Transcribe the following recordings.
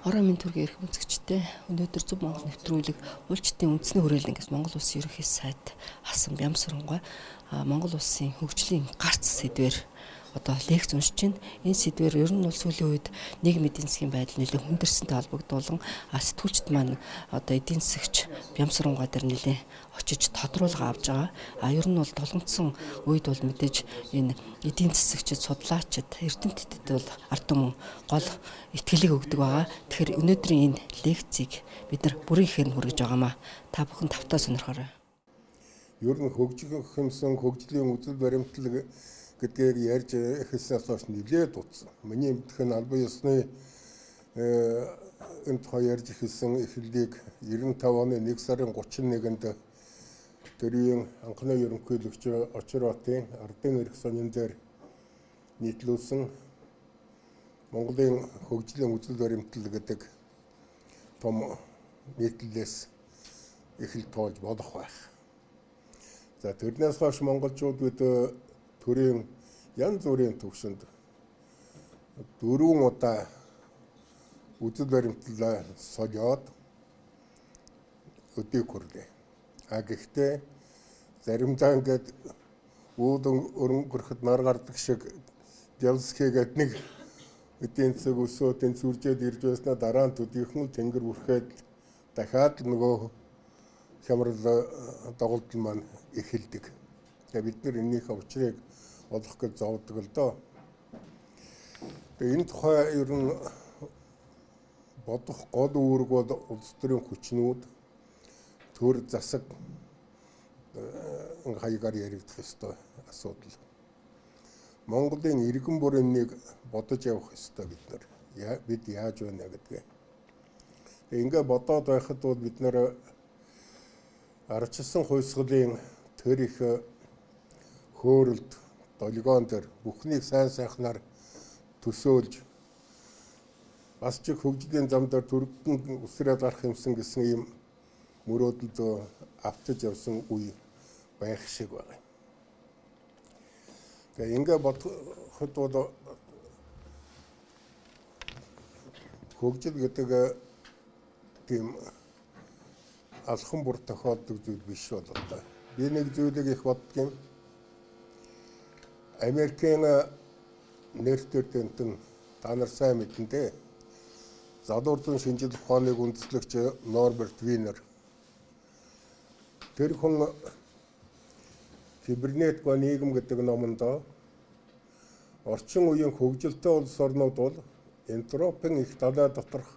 Орон минь төргийн эрх үзэгчтэй өнөөдөр Зөв Монгол нэвтрүүлэг үйлчлэлтийн үндэсний хүрээлэн гэж Монгол Улсын ерөнхий сайд асан Бямсарангой Монгол Улсын хөгжлийн гарц сэдвээр одоо лекц уншиж байна. Энэ сэдвээр ер нь бол сүүлийн үед нийгмийн эдийн засгийн байдал нэлээд хүндэрсэнтэй холбогдуулан сэтгүүлчд маань одоо эдийн засагч Бямсарангой дээр нэлээд очиж тодруулга авж байгаа. Ер нь бол тулгамдсан үед бол мэдээж энэ эдийн засагчид, судлаачид, эрдэмтдэд бол ард түмэн гол итгэлийг өгдөг байгаа. Тэгэхээр өнөөдрийн энэ лекцийг бид нар бүрийн ихээр хүргэж байгаамаа. Та бүхэн тавтаа сонирхоорой. Ер нь хөгжих хэмсэн хөгжлийн үзэл баримтлал гэдгийг ярьж эхэлснээс хойш нэлээд утсан. Миний мэдэх нь албан ёсны энэ тухай ярьж эхэлсэн эхлэлийг 95 оны 1 сарын 31-нд тэрийн анхны ерөнхийлөгч Очирбатын ардын эрх сонин дээр нийтлүүлсэн Монголын хөгжлийн үзэл баримтлал гэдэг том нийтлэлээс эхэл тоолж болох байх. За тэрнээс хойш монголчууд бид төрийн янз бүрийн төвшөнд 4 удаа үзэл баримтлалаа солиод өдийг хүрлээ. Гэхдээ заримдаа ингээд үүдэн өрөнгөрөхөд нар гардаг шиг Бялскийгээд нэг эдийн засаг өсөөд сүржээд ирж байснаа дараа нь төдийхөн тэнгэр бүрхээд дахиад нөгөө хямрал доголдол маань эхэлдэг. Тэгээ бид нар энэхээ учрыг олох гэж зовдөг л доо. Тэгээ энэ тухай ер нь бодох гол үүрэг бол улс төрийн хүчнүүд төр засаг хаягаар яригдах ёстой асуудал. Монголын иргэн бүрийг бодож явах ёстой бид яаж байна гэдгээ. Ингээ бодоод байхад бол бид нэр ардчилсан хувьсгалын тэр их хөөрөлд долгион дээр бүхнийг сайн сайхнаар төсөөлж бас ч хөгжлийн зам дээр төрөгдөн үсрээд гарах юмсан гэсэн ийм мөрөөдөлд автаж явсан үе байх шиг байна. Тэгээ ингээ бодоход бол хөгжил гэдэг тийм алхан бүр тохиолдог зүйл биш болоо. Би нэг зүйлийг их боддгийн. Америкийн нэртэр тентэн та нар сайн мэдэн дээ. Залуурын шинжлэх ухааныг үндэслэгч Норберт Винер. Тэр хүн кибернет ба нийгэм гэдэг номонд орчин үеийн хөгжилтэй улс орнууд бол энтропийн их далай доторх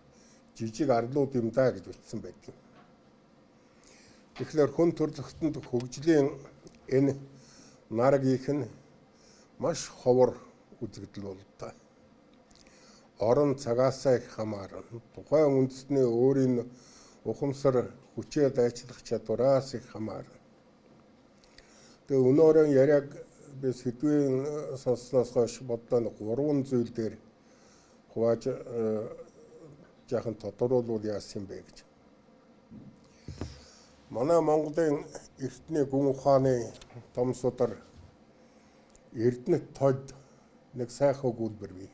жижиг арлууд юм даа гэж бичсэн байдаг. Тэгэхээр хүн төрөлхтөнд хөгжлийн энэ нараг их нь маш ховор үзэгдэл болтой. Орон цагаасаа их хамаарна. Тухайн үндэсний өөрийн ухамсар хүчээ дайчлах чадвараас их хамаарна. Тэгээ өнөөрөө яриаг би сэдвийн сонссноос хойш бодлоо 3 зүйл дээр хувааж жаахан тодруулбал яасан бэ гэж. Манай Монголын эртний гүн ухааны том судар Эрдэнэт тод нэг сайхан өгүүлбэр бий.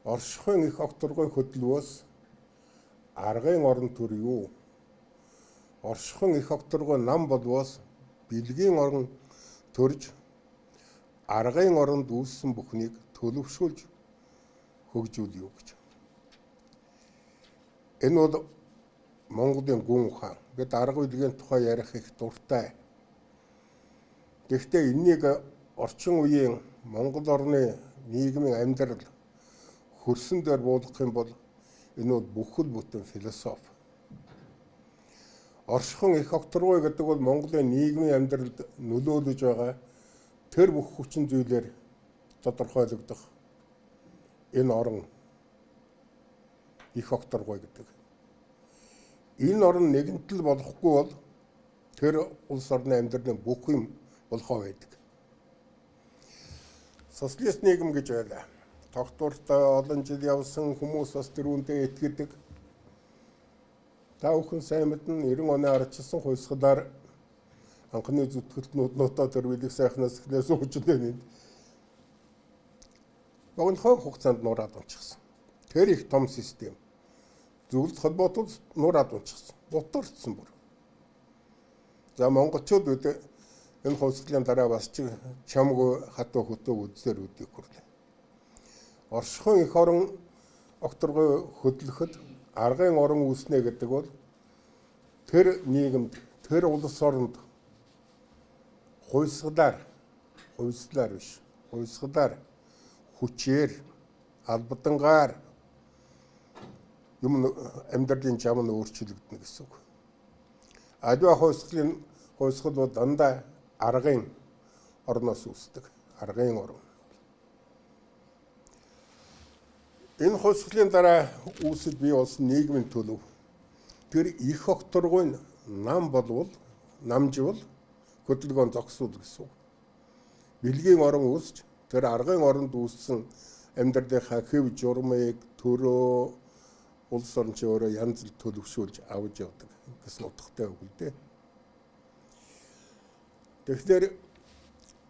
Оршихуйн их окторгой хөдөлгөөс аргын орон төр юу? Оршихуйн их окторгой нам болвоос бэлгийн орон төрж аргын оронд үүссэн бүхнийг төлөвшүүлж хөгжүүл юу гэж. Энэ бол Монголын гүн ухаан. Бид арга үйлгийн тухай ярих их дуртай. Гэхдээ энийг орчин үеийн Монгол орны нийгмийн амьдрал хөрсөн дээр буулгах юм бол энэ бол бүхэл бүтэн философи. Оршихуйн их окторгой гэдэг бол Монголын нийгмийн амьдралд нөлөөлөж байгаа тэр бүх хүчин зүйлээр тодорхойлогдох энэ орон их окторгой гэдэг. Энэ орн нэгэнтэл болохгүй бол тэр улс орны амьдралын бүх юм болохоо байдаг. Социалист нийгэм гэж байлаа. Тогтвортой олон жил явсан хүмүүс бас тэр үүндээ итгэдэг. Та бүхэн сайн мэднэ 90 оны ардчилсан хувьсгалаар анхны зүтгэлтнүүд нотоо төр билэг сайхнаас эхлээс уучлаа. Богино хугацаанд нураад унчихсан. Тэр их том систем. Зөвлөлт холбоотод нураад унчихсан. Бутуурцсан бүр. За монголчууд үдэ энэ хувьсгалын дараа бас ч чамгүй хатуу хөтөө үдсээр үдийг хүрлээ. Оршихуйн эх орон окторгой хөдлөхөд аргын орон үүснэ гэдэг бол тэр нийгэмд, тэр улс оронд хувьсгалаар биш, хувьсгалаар хүчээр албадангаар юм амьдралын зам нь өөрчлөгдөнө гэсэн үг. Аливаа хувьсгал бол дандаа аргын орноос үүсдэг. Аргын орон. Энэ хувьсгалын дараа үүсэж бий болсон нийгмийн төлөв. Тэр их окторгойн нам болвол, намжвал хөдөлгөөн зогсвол гэсэн үг. Бэлгийн орон үүсч тэр аргын оронд үүссэн амьдралынхаа хэв журмыг, төрөө, улс орн ч өөрөө янз бүр төлөвшүүлж авч явдаг гэсэн утгатай үг л дээ. Тэгэхээр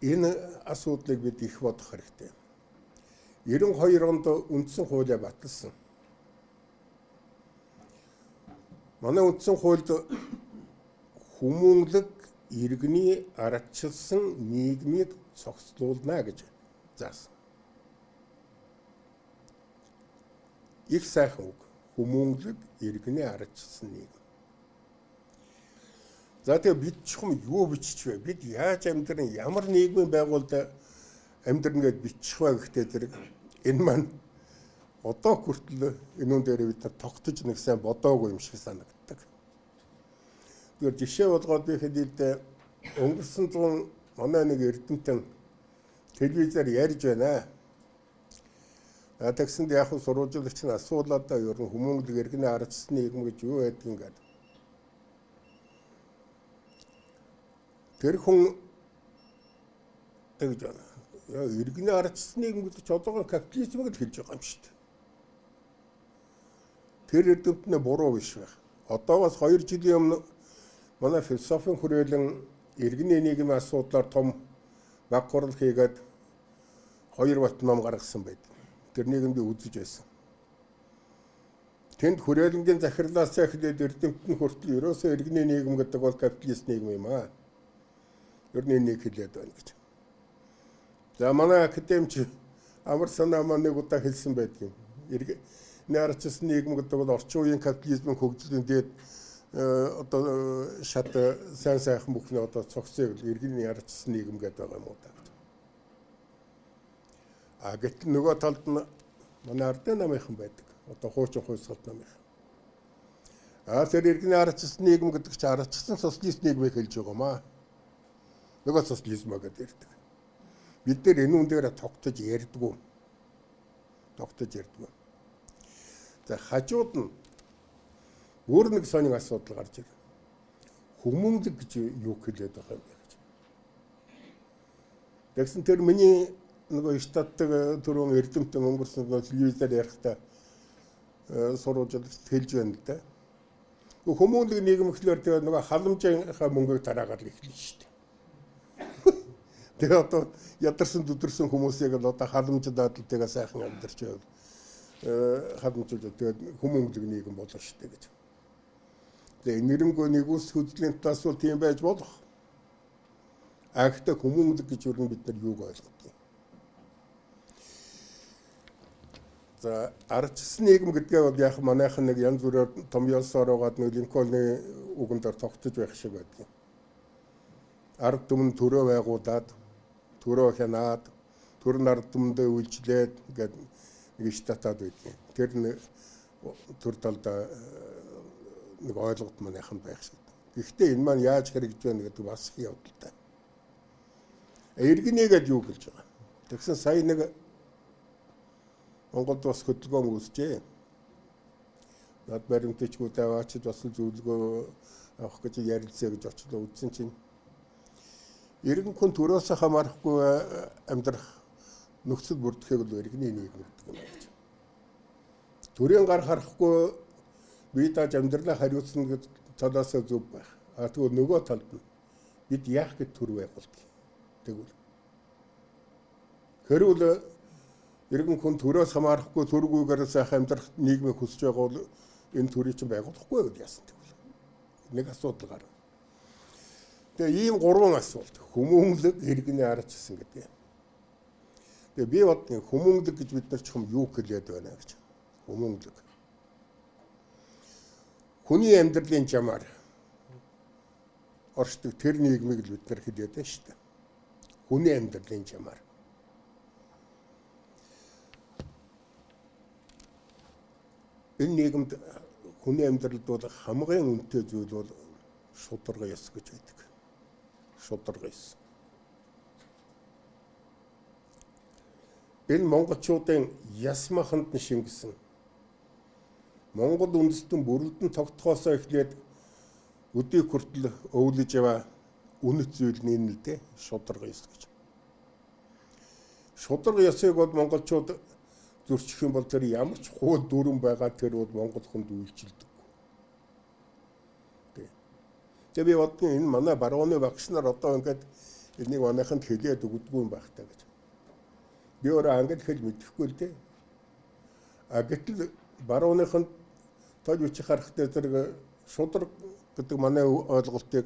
энэ асуудлыг бид их бодох хэрэгтэй. 92 онд үндсэн хуулиа баталсан. Манай үндсэн хуульд хүмүүнлэг иргэний ардчилсан нийгмийг цогцлуулна гэж заасан. Их сайхан үг. Хүмүүнлэг иргэний ардчилсан нийгэм. За тэгээ бид чухам юу бичих вэ? Бид яаж амьдрын, ямар нийгмийн байгууллагад амьдрын гэж бичих вэ гэхдээ зэрэг энэ маань одоо хүртэл энүүн дээр бид тогтож нэг сайн бодоогүй юм шиг санагддаг. Тэгэхээр жишээ болгоод би хэдийдээ өнгөрсөн зуун манай нэг эрдэмтэн телевизээр ярьж байна. Тэгсэнд яг сурвалжуулагч нь асуулаад ер нь хүмүүнлэг иргэний ардчилсан нийгэм гэж юу байдаг юм гээд. Тэр хүн тэгж байна. Иргэний ардчилсан нийгэм гэдэг ч одоогийн капитализмыг л хэлж байгаа юм шүү дээ. Тэр эрдэмтнээ буруу биш байх. Одоо бас 2 жилийн өмнө манай философийн хүрээлэн иргэний нийгмийн асуудлаар том баг хурал хийгээд 2 бат ном гаргасан байдаг. Тэрнийг би үзэж байсан. Тэнд хүрээлэнгийн захирлаас эхлээд эрдэмтэн хүртэл ерөөсөө иргэний нийгэм гэдэг бол капиталист нийгэм юм аа. Ер нь энийг хэлээд байна гэж. За манай академич амар санаа маань нэг удаа хэлсэн байдгийн. Иргэний ардчилсан нийгэм гэдэг бол орчин үеийн капитализмын хөгжлийн дээд одоо шат сайн сайхан бүхний одоо цогцыг иргэний ардчилсан нийгэм гэдэг байгаа юм уу та. Гэтэл нөгөө талд нь манай ардын намынхан байдаг. Одоо хуучин хувьсгалт намынхан. Тэр иргэний ардчилсан нийгэм гэдэг чинь ардчилсан социалист нийгмийг хэлж байгаа юм аа. Нөгөө социализм гэдэг ярьдаг. Бид нар энэ үн дээр тогтож ярьдгүй. За хажууд нь өөр нэг сонин асуудал гарч ирнэ. Хүмүүнлэг гэж юу хэлээд байгаа юм бэ гэж. Тэгсэн тэр миний нөгөө штатдаг түрүүн эрдэмтэн өнгөрсөн телевизээр ярихдаа сурвалжуулагч хэлж байна л да. Хүмүүнлэг нийгэм гэхлээр тэгээ нөгөө халамжийнхаа мөнгөийг тараагаад эхэлнэ шүү дээ. Тэгээ одоо ядарсан дүдэрсэн хүмүүсийг л одоо халамжлаад л тэгээ сайхан амьдарч байвал халамжлаад тэгээ хүмүүнлэг нийгэм болно шүү дээ гэж. Тэгээ нэрмгөө нэгүс хөдөлгөөний тас бол тийм байж болох. Гэхдээ хүмүүнлэг гэж юу бид нар юуг ойлгодог. За ардчилсан нийгэм гэдгээ бол яг манайхан нэг янз бүрээр том ёсоор угаад нэг Линкольны үгэндээр тогтож байх шиг байдаг. Ард түмэн төрөө байгуулад, төрөө хянаад, төрн ард түмэндээ үйлчлээд гэдэг нэг штатад байдаг. Тэр төр талдаа нэг ойлголт манайхан байх шиг. Гэхдээ энэ маань яаж хэрэгжиж байна гэдэг бас их явдалтай. Иргэнийгээд юу гэлж байгаа. Тэгсэн сая нэг Монголд бас хөдөлгөөн үүсжээ. Над баримтчгуудаа аваачид бас зөвлөгөө авах гэж ярилцъя гэж очлоо үзсэн чинь иргэн хүн төрөөсөө хамаарахгүй амьдрах нөхцөл бүрдэхийг л иргэний нийгэм гэдэг юм байна. Төрийн гар харахгүй бие дааж амьдралаа хариуцна гэж талаас зөв байх. Тэгвэл нөгөө талд нь бид яах гэж төр байх болдгийг. Тэгвэл хэрвэл Иргэн хүн төрөөс хамаарахгүй төргүйгээр сайхан амьдрах нийгмийг хүсэж байгаа бол энэ төрийг чинь байгуулахгүй байвал яасан гэвэл нэг асуудал гарна. Тэгээ ийм гурван асуулт хүмүүнлэг иргэний арч гэсэн гэдэг. Тэгээ би бодсон хүмүүнлэг гэж бид нар ч юм юу хэлээд байна гэж. Хүмүүнлэг. Хүний амьдралын жамаар оршдог тэр нийгмийг л бид нар хэлээд байна шүү дээ. Хүний амьдралын жамаар. Энэ нийгэмд хүний амьдралд бол хамгийн үнэтэй зүйл бол шударга ёс гэж байдаг. Шударга ёс. Энэ монголчуудын яс маханд нь шингэсэн Монгол үндэстэн бүрэлдэн тогтохоос эхлээд өдий хүртэл өвлөж яваа үнэт зүйл нь энэ л дээ шударга ёс гэж. Шударга ёсыг бол монголчууд зөрчих юм бол тэр ямар ч хууль дүрэн байгаа тэр бол монгол хүнд үйлчилдэг. Тэгээ би бодсон энэ манай барууны багш нар одоо ингээд энийг манайханд хэлээд өгдөггүй юм байх таа гэж. Би өөрөө англи хэл мэдэхгүй л дээ. А гэтэл барууныханд тож үчих харахтай зэрэг шударга гэдэг манай ойлголтыг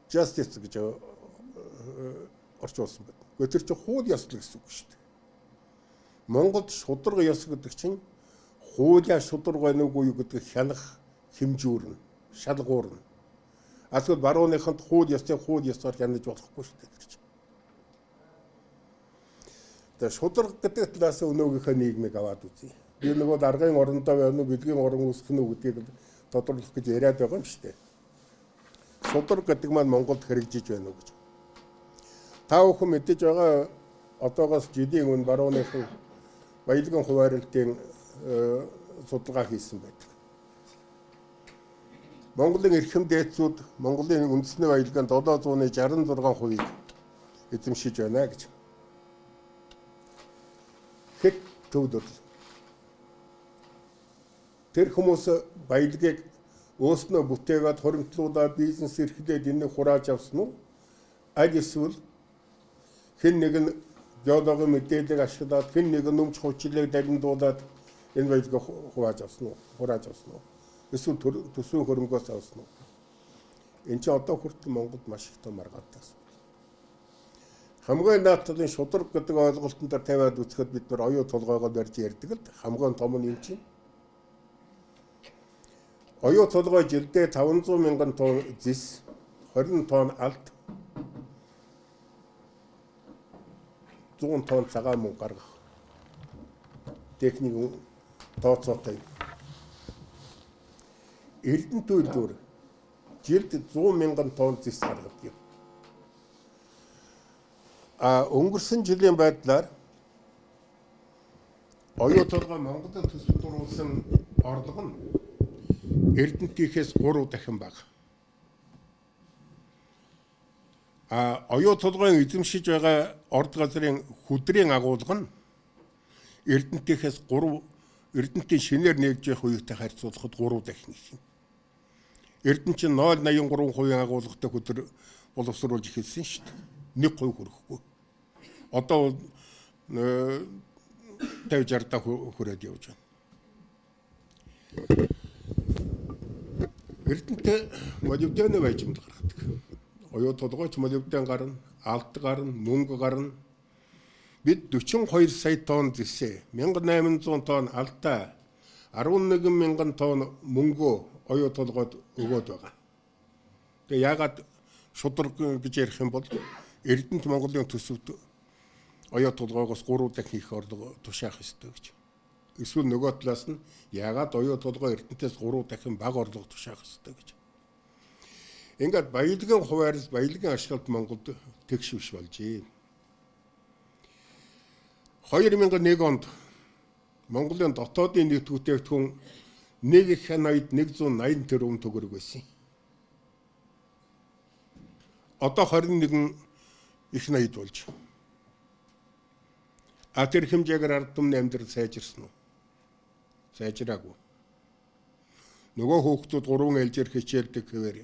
justice гэж орчуулсан байна. Гэхдээ тэр чинь хууль ёслол гэсэн үг шүү дээ. Монголд шударга ёс гэдэг чинь хуулиа шударга байна уугүй гэдэг хянах хэмжүүрнэ, шалгуурна. Асууд барууныханд хууль ёсыг хууль ёсоор хянаж болохгүй шүү дээ. Тэгээ шударга гэдэг талаас өнөөгийнхөө нийгмийг аваад үзье. Би нөгөө даргын орондоо байна уу, бэлгийн орон үүсгэх нь гэдгийг тодорлох гэж яриад байгаа юм шүү дээ. Шударга гэдэг маань Монголд хэрэгжиж байна уу гэж. Та бүхэн мэдэж байгаа одоогоос жилийн өмнө барууныхан баялагын хуваарлтын судалгаа хийсэн байдаг. Монголын эрхэм дээдсүүд Монголын үндэсний баялагын 766%-ийг эзэмшиж байна гэж. Хэд төвлөл. Тэр хүмүүс баялагыг өөрснөө бүтээгээд хуримтлуулаад бизнес эрхлээд энийг хурааж авсан уу? Аль эсвэл хэн нэгэн геологийн мэдээллийг ашиглаад хэн нэгэн нэмж хучлыг дамжуулаад энэ баялагыг хувааж авсан уу? Хурааж авсан уу? Эсвэл төсвийн хөрөнгөөс авсан уу? Энд чинь одоо хүртэл Монголд маш их том маргаантай асуудал. Хамгийн наадлын шударга гэдэг ойлголтон дээр тавиад үзэхэд бид нар оюу толгойгоо барьж ярьдаг л хамгийн том нь юм чинь. Оюу толгой жилдээ 500 мянган тонн зис, 20 тонн алт, 100 тонн цагаан мөнгө гаргах техник тооцоотой. Эрдэнэ төлөвлөөр жилд 100 мянган тонн зис гаргадаг. Өнгөрсөн жилийн байдлаар оюу толгой Монголд төсөвт оруулсан орлого нь Эрдэнэтийнхээс 3 дахин бага. Оюу толгойн эзэмшиж байгаа орд газрын хөдрийн агуулга нь Эрдэнэтийнхээс 3 Эрдэнэтийн шинээр нээж явах үеийнхтэй харьцуулахад 3 дахин их юм. Эрдэнэт чинь 0.83% агуулгатай хөдөр боловсруулж эхэлсэн шүү дээ. 1% хүрэхгүй. Одоо 50-60 та хүрээд явж байна. Эрдэнэт молибдены баяжмал гаргадаг. Оюу толгойч молибден гарна, алт гарна, мөнгө гарна. Бид 42 сая тонн зэсээ, 1800 тонн алтаа, 11 мянган тонн мөнгөө оюу толгойд өгөөд байгаа. Тэгээ яагаад шударга гэж ярих юм бол Эрдэнэт Монголын төсөвт оюу толгойгоос 3 дахин их орлого тушаах ёстой гэж. Эсвэл нөгөө талаас нь яагаад оюу толгой Эрдэнэтээс 3 дахин бага орлого тушаах ёстой гэж. Ингээд баялагын хуваарлт, баялагын ашиглалт Монголд тэгш биш болжээ. 2001 онд Монголын дотоодын нийт бүтээгдэхүүн 180 тэрбум төгрөг байсан. Одоо 21 их 80 болж. Тэр хэмжээгээр ард түмний амьдрал сайжирсан уу? Сайжраагүй. Нөгөө хүүхдүүд 3 ээлжээр хичээлдэг хэвээр,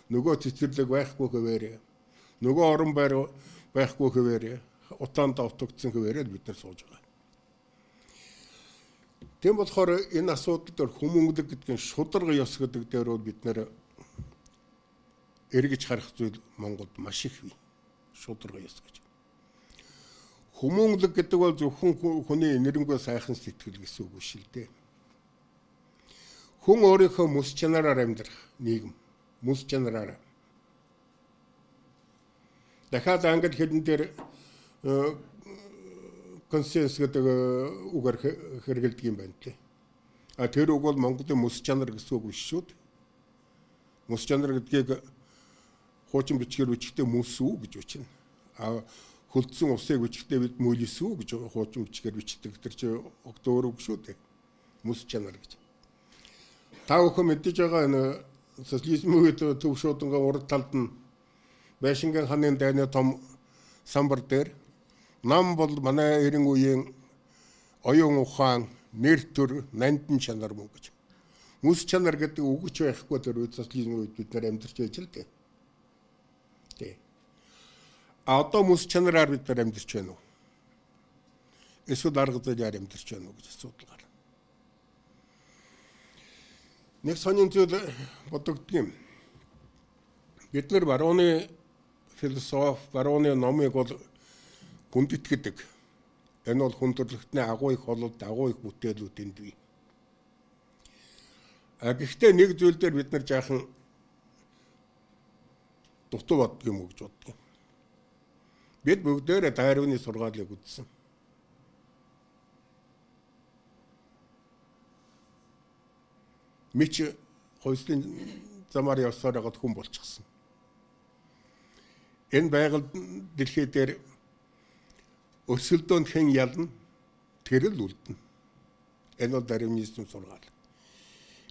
нөгөө цэцэрлэг байхгүй хэвээр, нөгөө орон байр байхгүй хэвээр, утаанд автогдсон хэвээр л бид нар сууж байгаа. Тийм болохоор энэ асуудал дээр хүмүүнлэг гэдэг нь шударга ёс гэдэг дээр бол бид нэр эргэж харах зүйл Монголд маш их бий. Шударга ёс гэж. Хүмүүнлэг гэдэг бол зөвхөн хүний нэрнгүй сайхан сэтгэл гэсэн үг биш л дээ. Хүн өөрийнхөө мэс чанараар амьдрах нийгэм, мэс чанараар. Дахиад англи хэлэн дээр консенс гэдэг үгээр хэрэгэлдэг юм байна те. А тэр үг бол Монголын мэс чанар гэсэн үг биш шүү дээ. Мэс чанар гэдгийг хуучин бичгээр бичгтээ мэс үү гэж бичнэ. А хөлдсөн усыг бичгтээ бид мөлис үү гэж хуучин бичгээр бичдэг. Тэр чинь огт өөр үг шүү дээ. Мэс чанар гэж. Та бүхэн мэдээж байгаа энэ социализмын үед төв шуудангийн урд талд нь Байшингийн хааны дайны том самбар дээр нам бол манай эрен үеийн оюун ухаан, нэр төр, нандин чанар мөн гэж. Мэс чанар гэдэг үг ч байхгүй тэр үед социализмын үед бид нар амьдарч байж л дээ. Тэ. А одоо мэс чанараар бид нар амьдарч байна уу? Эсвэл арга зүйгээр амьдарч байна уу гэж асуудал гарна. Нэг сонин зүйл бодогддог юм. Бид нар барууны философи, барууны номыг бол хүнд итгэдэг. Энэ бол хүн төрлөختний агуу их холод, агуу их бүтээлүүд энд бий. А гэхдээ нэг зүйл дээр бид нар жаахан дутуу боддог юм уу гэж боддог юм. Бид бүгдээрээ Дарвины сургаалыг үзсэн. Мич хойслын замаар явсаар байгаад хүн болчихсон. Энэ байгальд дэлхий дээр өсөлдөөнд хэн ялна, тэр л үлдэнэ. Энэ бол дарвинизм сургаал.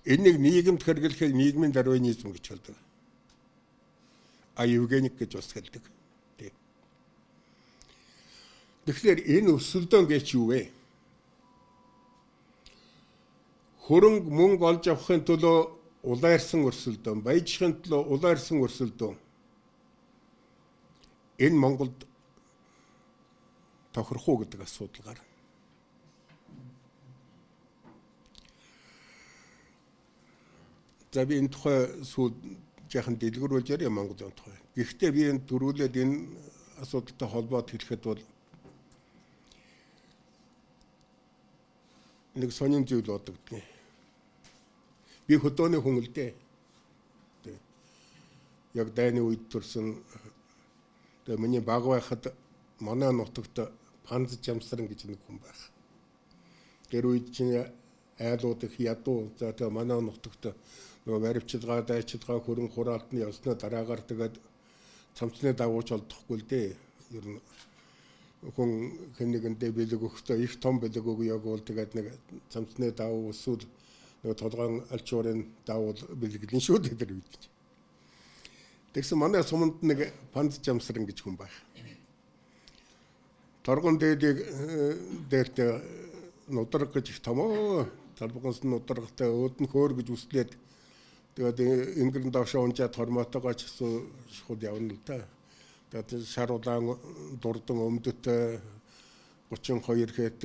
Энийг нийгэмд хэрэглэхийг нийгмийн дарвинизм гэж хэлдэг. А евгеник гэж бас хэлдэг. Тэгэхээр энэ өсөлдөөн гэж юу вэ? Хөрөнгө мөнгө олж авахын төлөө улайрсан өрсөлдөөн, баяжихын төлөө улайрсан өрсөлдөөн. Энэ Монголд тохирох уу гэдэг асуудал гарна. За би энэ тухай сүүл жаахан дэлгэрүүлж яриа Монголын тухай. Гэхдээ би энэ төрүүлээд энэ асуудалтай холбоод хэлэхэд бол нэг сонин зүйл бодогдгоо. Би хөдөөний хүн л дээ. Яг дайны үед төрсөн миний баг байхад манай нутагт Панз Жамсран гэж нэг хүн байх. Тэр үед чинь айлууд их ядуу за тэгээ манай нутагт нөгөө баривчилгаа, дайчилгаа, хөрөн хураалтны явсны дараагаар тэгээд цамцны дагууч олдохгүй л дээ. Ер нь хүн хэн нэгэндээ бэлэг өгөхдөө их том бэлэг өгөө бол тэгээд нэг цамцны давуу эсвэл нөгөө толгойн альчуурын давуу бэлэглэн шүү дээ тэр үед. Тэгсэн манай суманд нэг Панз Жамсран гэж хүн байх. Торгон дээрт нудраг гэж их томоо талбагаас нудрагтай өөдөн хөөр гэж үслээд тэгээд ингэрэн доошоо унжаад хормоотойгоо ч шууд явна л да. Тэгээд шар улаан дурдан өмдөт 32 хэт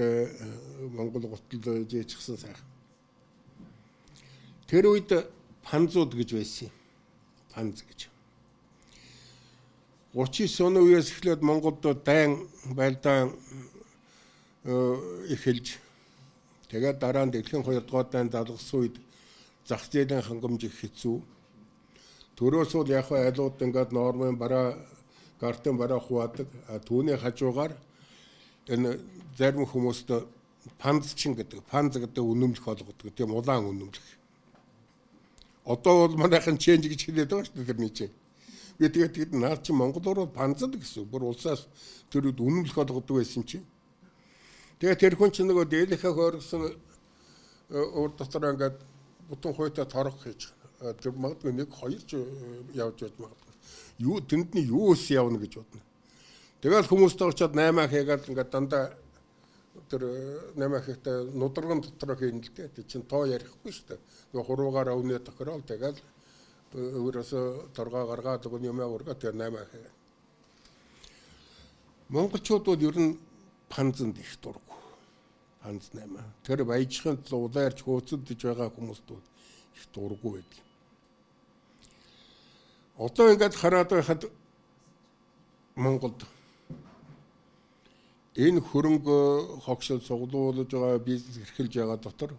Монгол гутал жийчихсэн сайхан. Тэр үед панзууд гэж байсан. Панз гэж. 39 оны үеэс эхлээд Монголд дайн байлдаан эхэлж тэгээд дараа нь дэлхийн 2 дугаар дайн залгасан үед зах зээлийн хангамж их хэцүү. Төрөөс бол яг айлууд ингээд нормын бараа картын бараа хуваадаг. Түүний хажуугаар энэ зарим хүмүүст панзчин гэдэг, панз гэдэг үнэмлэх болгодог. Тийм улаан үнэмлэх. Одоо бол манайхан ченж гэж хэлээд байгаа шүү дээ тэрний чинь. Тэгээд наад чи монголоор панзад гэсэн. Бүр улсаас тэр үед үнэмлэх болгодог байсан чинь. Тэгээд тэр хүн чинь нөгөө дээлэхэ хойрсон өөр дотор ингээд бутан хуйтаа торох гэж. Тэр магадгүй 1-2 ч явж магадгүй. Юу тэндний юу ус явна гэж бодно. Тэгээд хүмүүстэй очиод 8 хийгээд ингээд дандаа тэр 8 хийхдээ нудраган дотор хийн л дээ. Тэг чин тоо ярихгүй шүү дээ. Нөгөө хуруугаараа үнэ тохирол тэгээд өөрөөсө торгоо гаргаад өгөн юм аварга тэр 8 хээ. Монголчууд бол ер нь панзанд их дургу. Ханс 8. Тэр баяжхын төлөө улаарч хөөцөлдөж байгаа хүмүүст бол их дурггүй байдаг. Одоо ингээд хараад байхад Монголд энэ хөрөнгө хогшил суглуулж байгаа бизнес эрхэлж байгаа дотор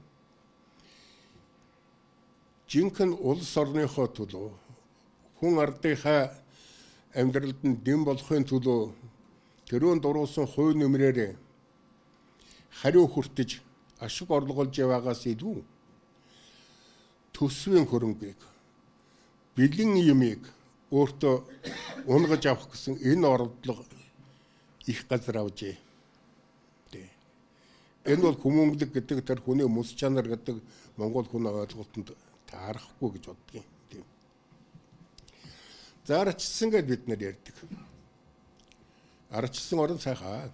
жинхэнэ улс орныхоо төлөө хүн ардынхаа амьдралд нь дэм болохын төлөө тэрүүн дуруулсан хувь нэмрээр хариу хүртэж ашиг орлуулж яваагаас илүү төсвийн хөрөнгийг бэлэн юмыг өөртөө унгаж авах гэсэн энэ оролдлого их газар авжээ. Энэ бол хүмүүнлэг гэдэг тэр хүний мэс чанар гэдэг монгол хүн ойлголтод таарахгүй гэж боддгийн. Тийм. За арчилсан гэдээ бид нар ярьдаг. Арчилсан орон сайхан.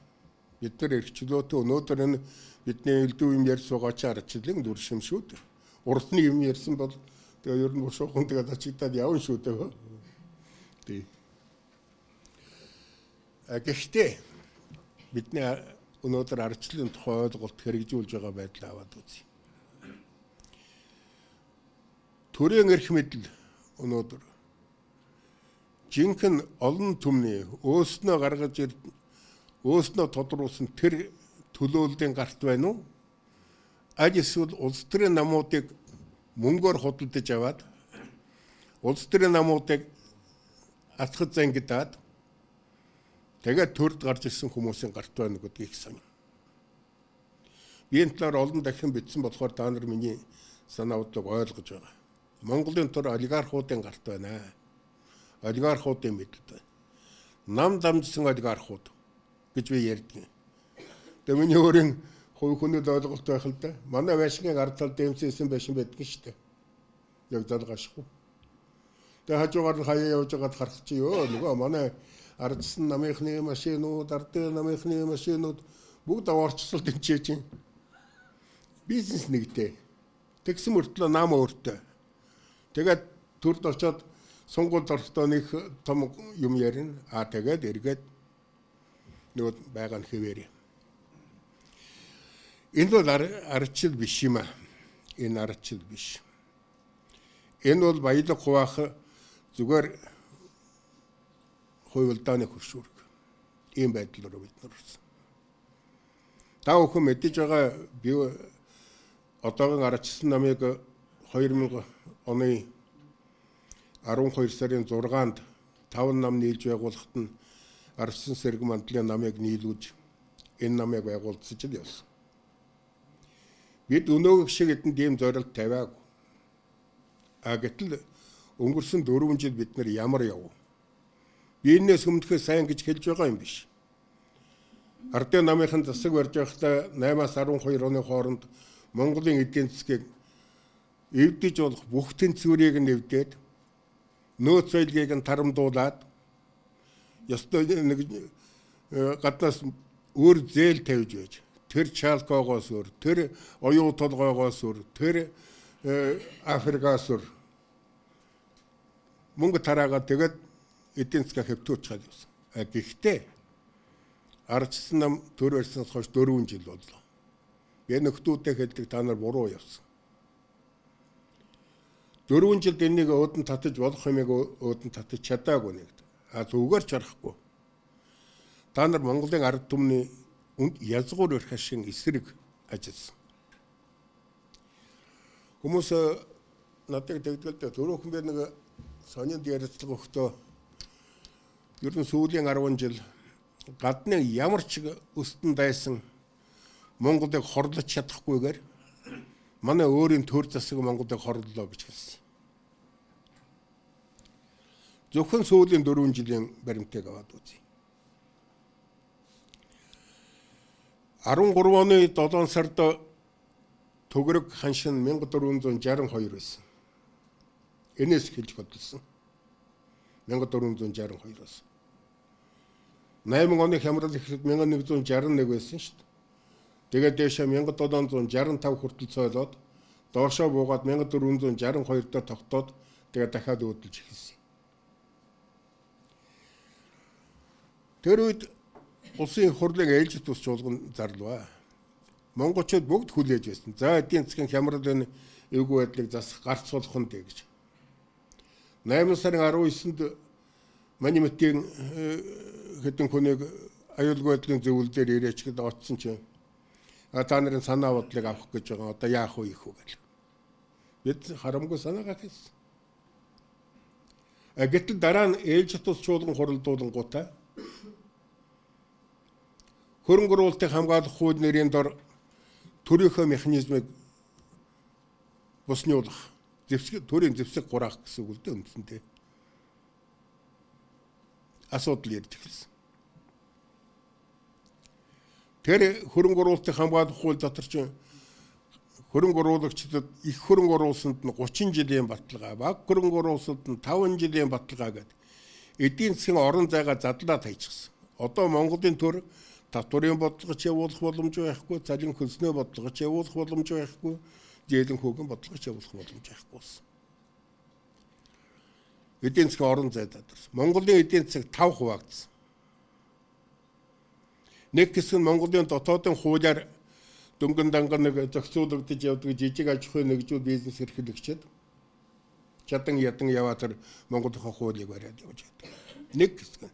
Бид нар эрхчлөөтэй өнөөдөр энэ бидний элдв юм ярьж байгаа ч арчлалын дүр шим шүү дээ. Урдны юм ярьсан бол тэгээ ер нь бушуухан тэгээд ачигдаад явна шүү дээ. Тийм. Гэхдээ бидний өнөөдөр арчлалын тухай ойлголт хэрэгжүүлж байгаа байдлаа аваад үзье. Төрийн эрх мэдэл өнөөдөр жинхэнэ олон түмний өөснөө гаргаж өөснөө тодруулсан тэр төлөөллийн гарт байна уу? Аль эсвэл улс төрийн намуудыг мөнгөөр худалдаж аваад улс төрийн намуудыг атгах зангидаад тэгээд төрд гарч ирсэн хүмүүсийн гарт байна гэдгийг сонь. Би энэ талаар олон дахин бичсэн болохоор та нар миний санаа бодлого ойлгож байгаа. Монголын төр олигархуудын гарт байна. Олигархуудын мэдэлд байна. Нам дамжсан олигархууд гэж би ярьдаг. Тэгээ миний өөрийн хувь хүний ойлголт байх л да. Манай байшингийн ард талд дэмсэсэн байшин байдаг шүү дээ. Яг залгаашгүй. Тэгээ хажуугаар нь хаяа явж байгаад харах чи ёо нөгөө манай ардсан намынхны машинууд, ардын намынхны машинууд бүгд аваарчсал тэнцээж чинь. Бизнес нэгтэй. Тэгсэн мөртлөө нам өөртөө. Тэгээд төрд очоод сунгуульд орохтой нэг том юм ярина. Тэгээд эргээд нөгөө байгаа нь хэвээрээ. Энэ бол арчил биш юм аа. Энэ арчил биш. Энэ бол баялаг хуваах зүгээр хувилдааны хөршүүрэг. Ийм байдлаар бид нар орсон. Та бүхэн мэдэж байгаа би одоогийн арчилсан намыг 2000 оны 12 сарын 6-нд 5 нам нийлж байгуулахад нь арчилсан сэрэг мандлын намыг нийлүүлж энэ намыг байгуулсан ч явсан. Бид өнөөгөө шиг эдэнд ийм зорилт тавиагүй. Гэтэл өнгөрсөн 4 жил бид нар ямар яв? Биенээс өмнөхөө сайн гэж хэлж байгаа юм биш. Ардын намынхын засаг барьж байхдаа 8-аас 12 оны хооронд Монголын эдийн засгийг эвдэж болох бүх тэнцвэрийг нь эвдээд нөөц соёлыг нь тарамдуулаад ёстой нэг гаднаас өөр зээл тавьж байж тэр чалкогоос өөр тэр оюу толгойгоос өөр тэр Африкаас өөр мөнгө тараагаад тэгээд эдийн засгаа хэвтүүлж чад явсан. Гэхдээ арчилсан нам төр барьснаас хойш 4 жил боллоо. Би нөхдүүдтэй хэлдэг та нар буруу явсан. 4 жилд энийг өөдөн татаж болох юмыг өөдөн татаж чадаагүй нэгд. Зүгээр ч арахгүй. Та нар Монголын ард түмний язгуур өрх ашиг эсрэг ажилласан. Хүмүүс надад тэгдэлтэй төрөөхөн би нэг сонинд ярилцлага өгтөө ер нь сүүлийн 10 жил гадны ямар ч өстөн дайсан Монголыг хорлож чадахгүйгээр манай өөрийн төр засаг Монголыг хорлолоо гэж хэлсэн. Зөвхөн сүүлийн 4 жилийн баримтыг аваад үзье. 13 оны 7 сард төгрөг ханшин 1462 байсан. Энэс хэлж хөдөлсөн. 1462-аас. 8 оны хямрал ихэд 1161 байсан шүү дээ. Тэгээд дэшээ 1765 хүртэл цойлоод доошоо буугаад 1462 дээр тогтоод тэгээд дахиад өөдөлж эхэлсэн. Тэр үед улсын хурлын ээлжит ус чуулган зарлаа. монголчууд бүгд хүлээж байсан. За эдийн засгийн хямрал энэ эвгүй байдлыг засах гарц болох нь дээ гэж. 8 сарын 19-нд Манимэтийн хэдэн хүнийг аюулгүй байдлын зөвлөл дээр ирээч гэдээ очсон чинь та нарын санаа бодлыг авах гэж байгаа. Одоо яах вэ их үү гэл. Бид харамгүй санаагаа хийсэн. Гэтэл дараа нь ээлжит тус чуулган хуралдуулангуудаа хөрөнгө оруулалтыг хамгаалах хууль нэрийн дор төрийнхөө механизмыг босниулах, төрийн зэвсэг хураах гэсэн үг л дээ үндсэндээ. Асуудал ярьж эхэлсэн. Тэр хөрөнгө оруулалтыг хамгаалах хууль дотор чинь хөрөнгө оруулагчдад их хөрөнгө оруулсанд нь 30 жилийн баталгаа, бага хөрөнгө оруулсанд нь 5 жилийн баталгаа гэдэг эдийн засгийн орон зайгаа задлаад хайчихсан. Одоо Монголын төр татварын бодлогоч явуулах боломж байхгүй, цалин хөлснөө бодлогоч явуулах боломж байхгүй, зээлэн хөөгөн бодлогоч явуулах боломж байхгүй болсон. Эдийн засгийн орон зай задарсан. Монголын эдийн засаг 5 хуваагдсан. Нэг хэсэг нь Монголын дотоодын хуулиар дөнгөн данган нэг зохицуулагдаж явдаг жижиг аж ахуйн нэгжүүд бизнес эрхлэгчид чадан ядан яваад тэр Монголынхаа хуулийг бариад явж байдаг. Нэг хэсэг нь.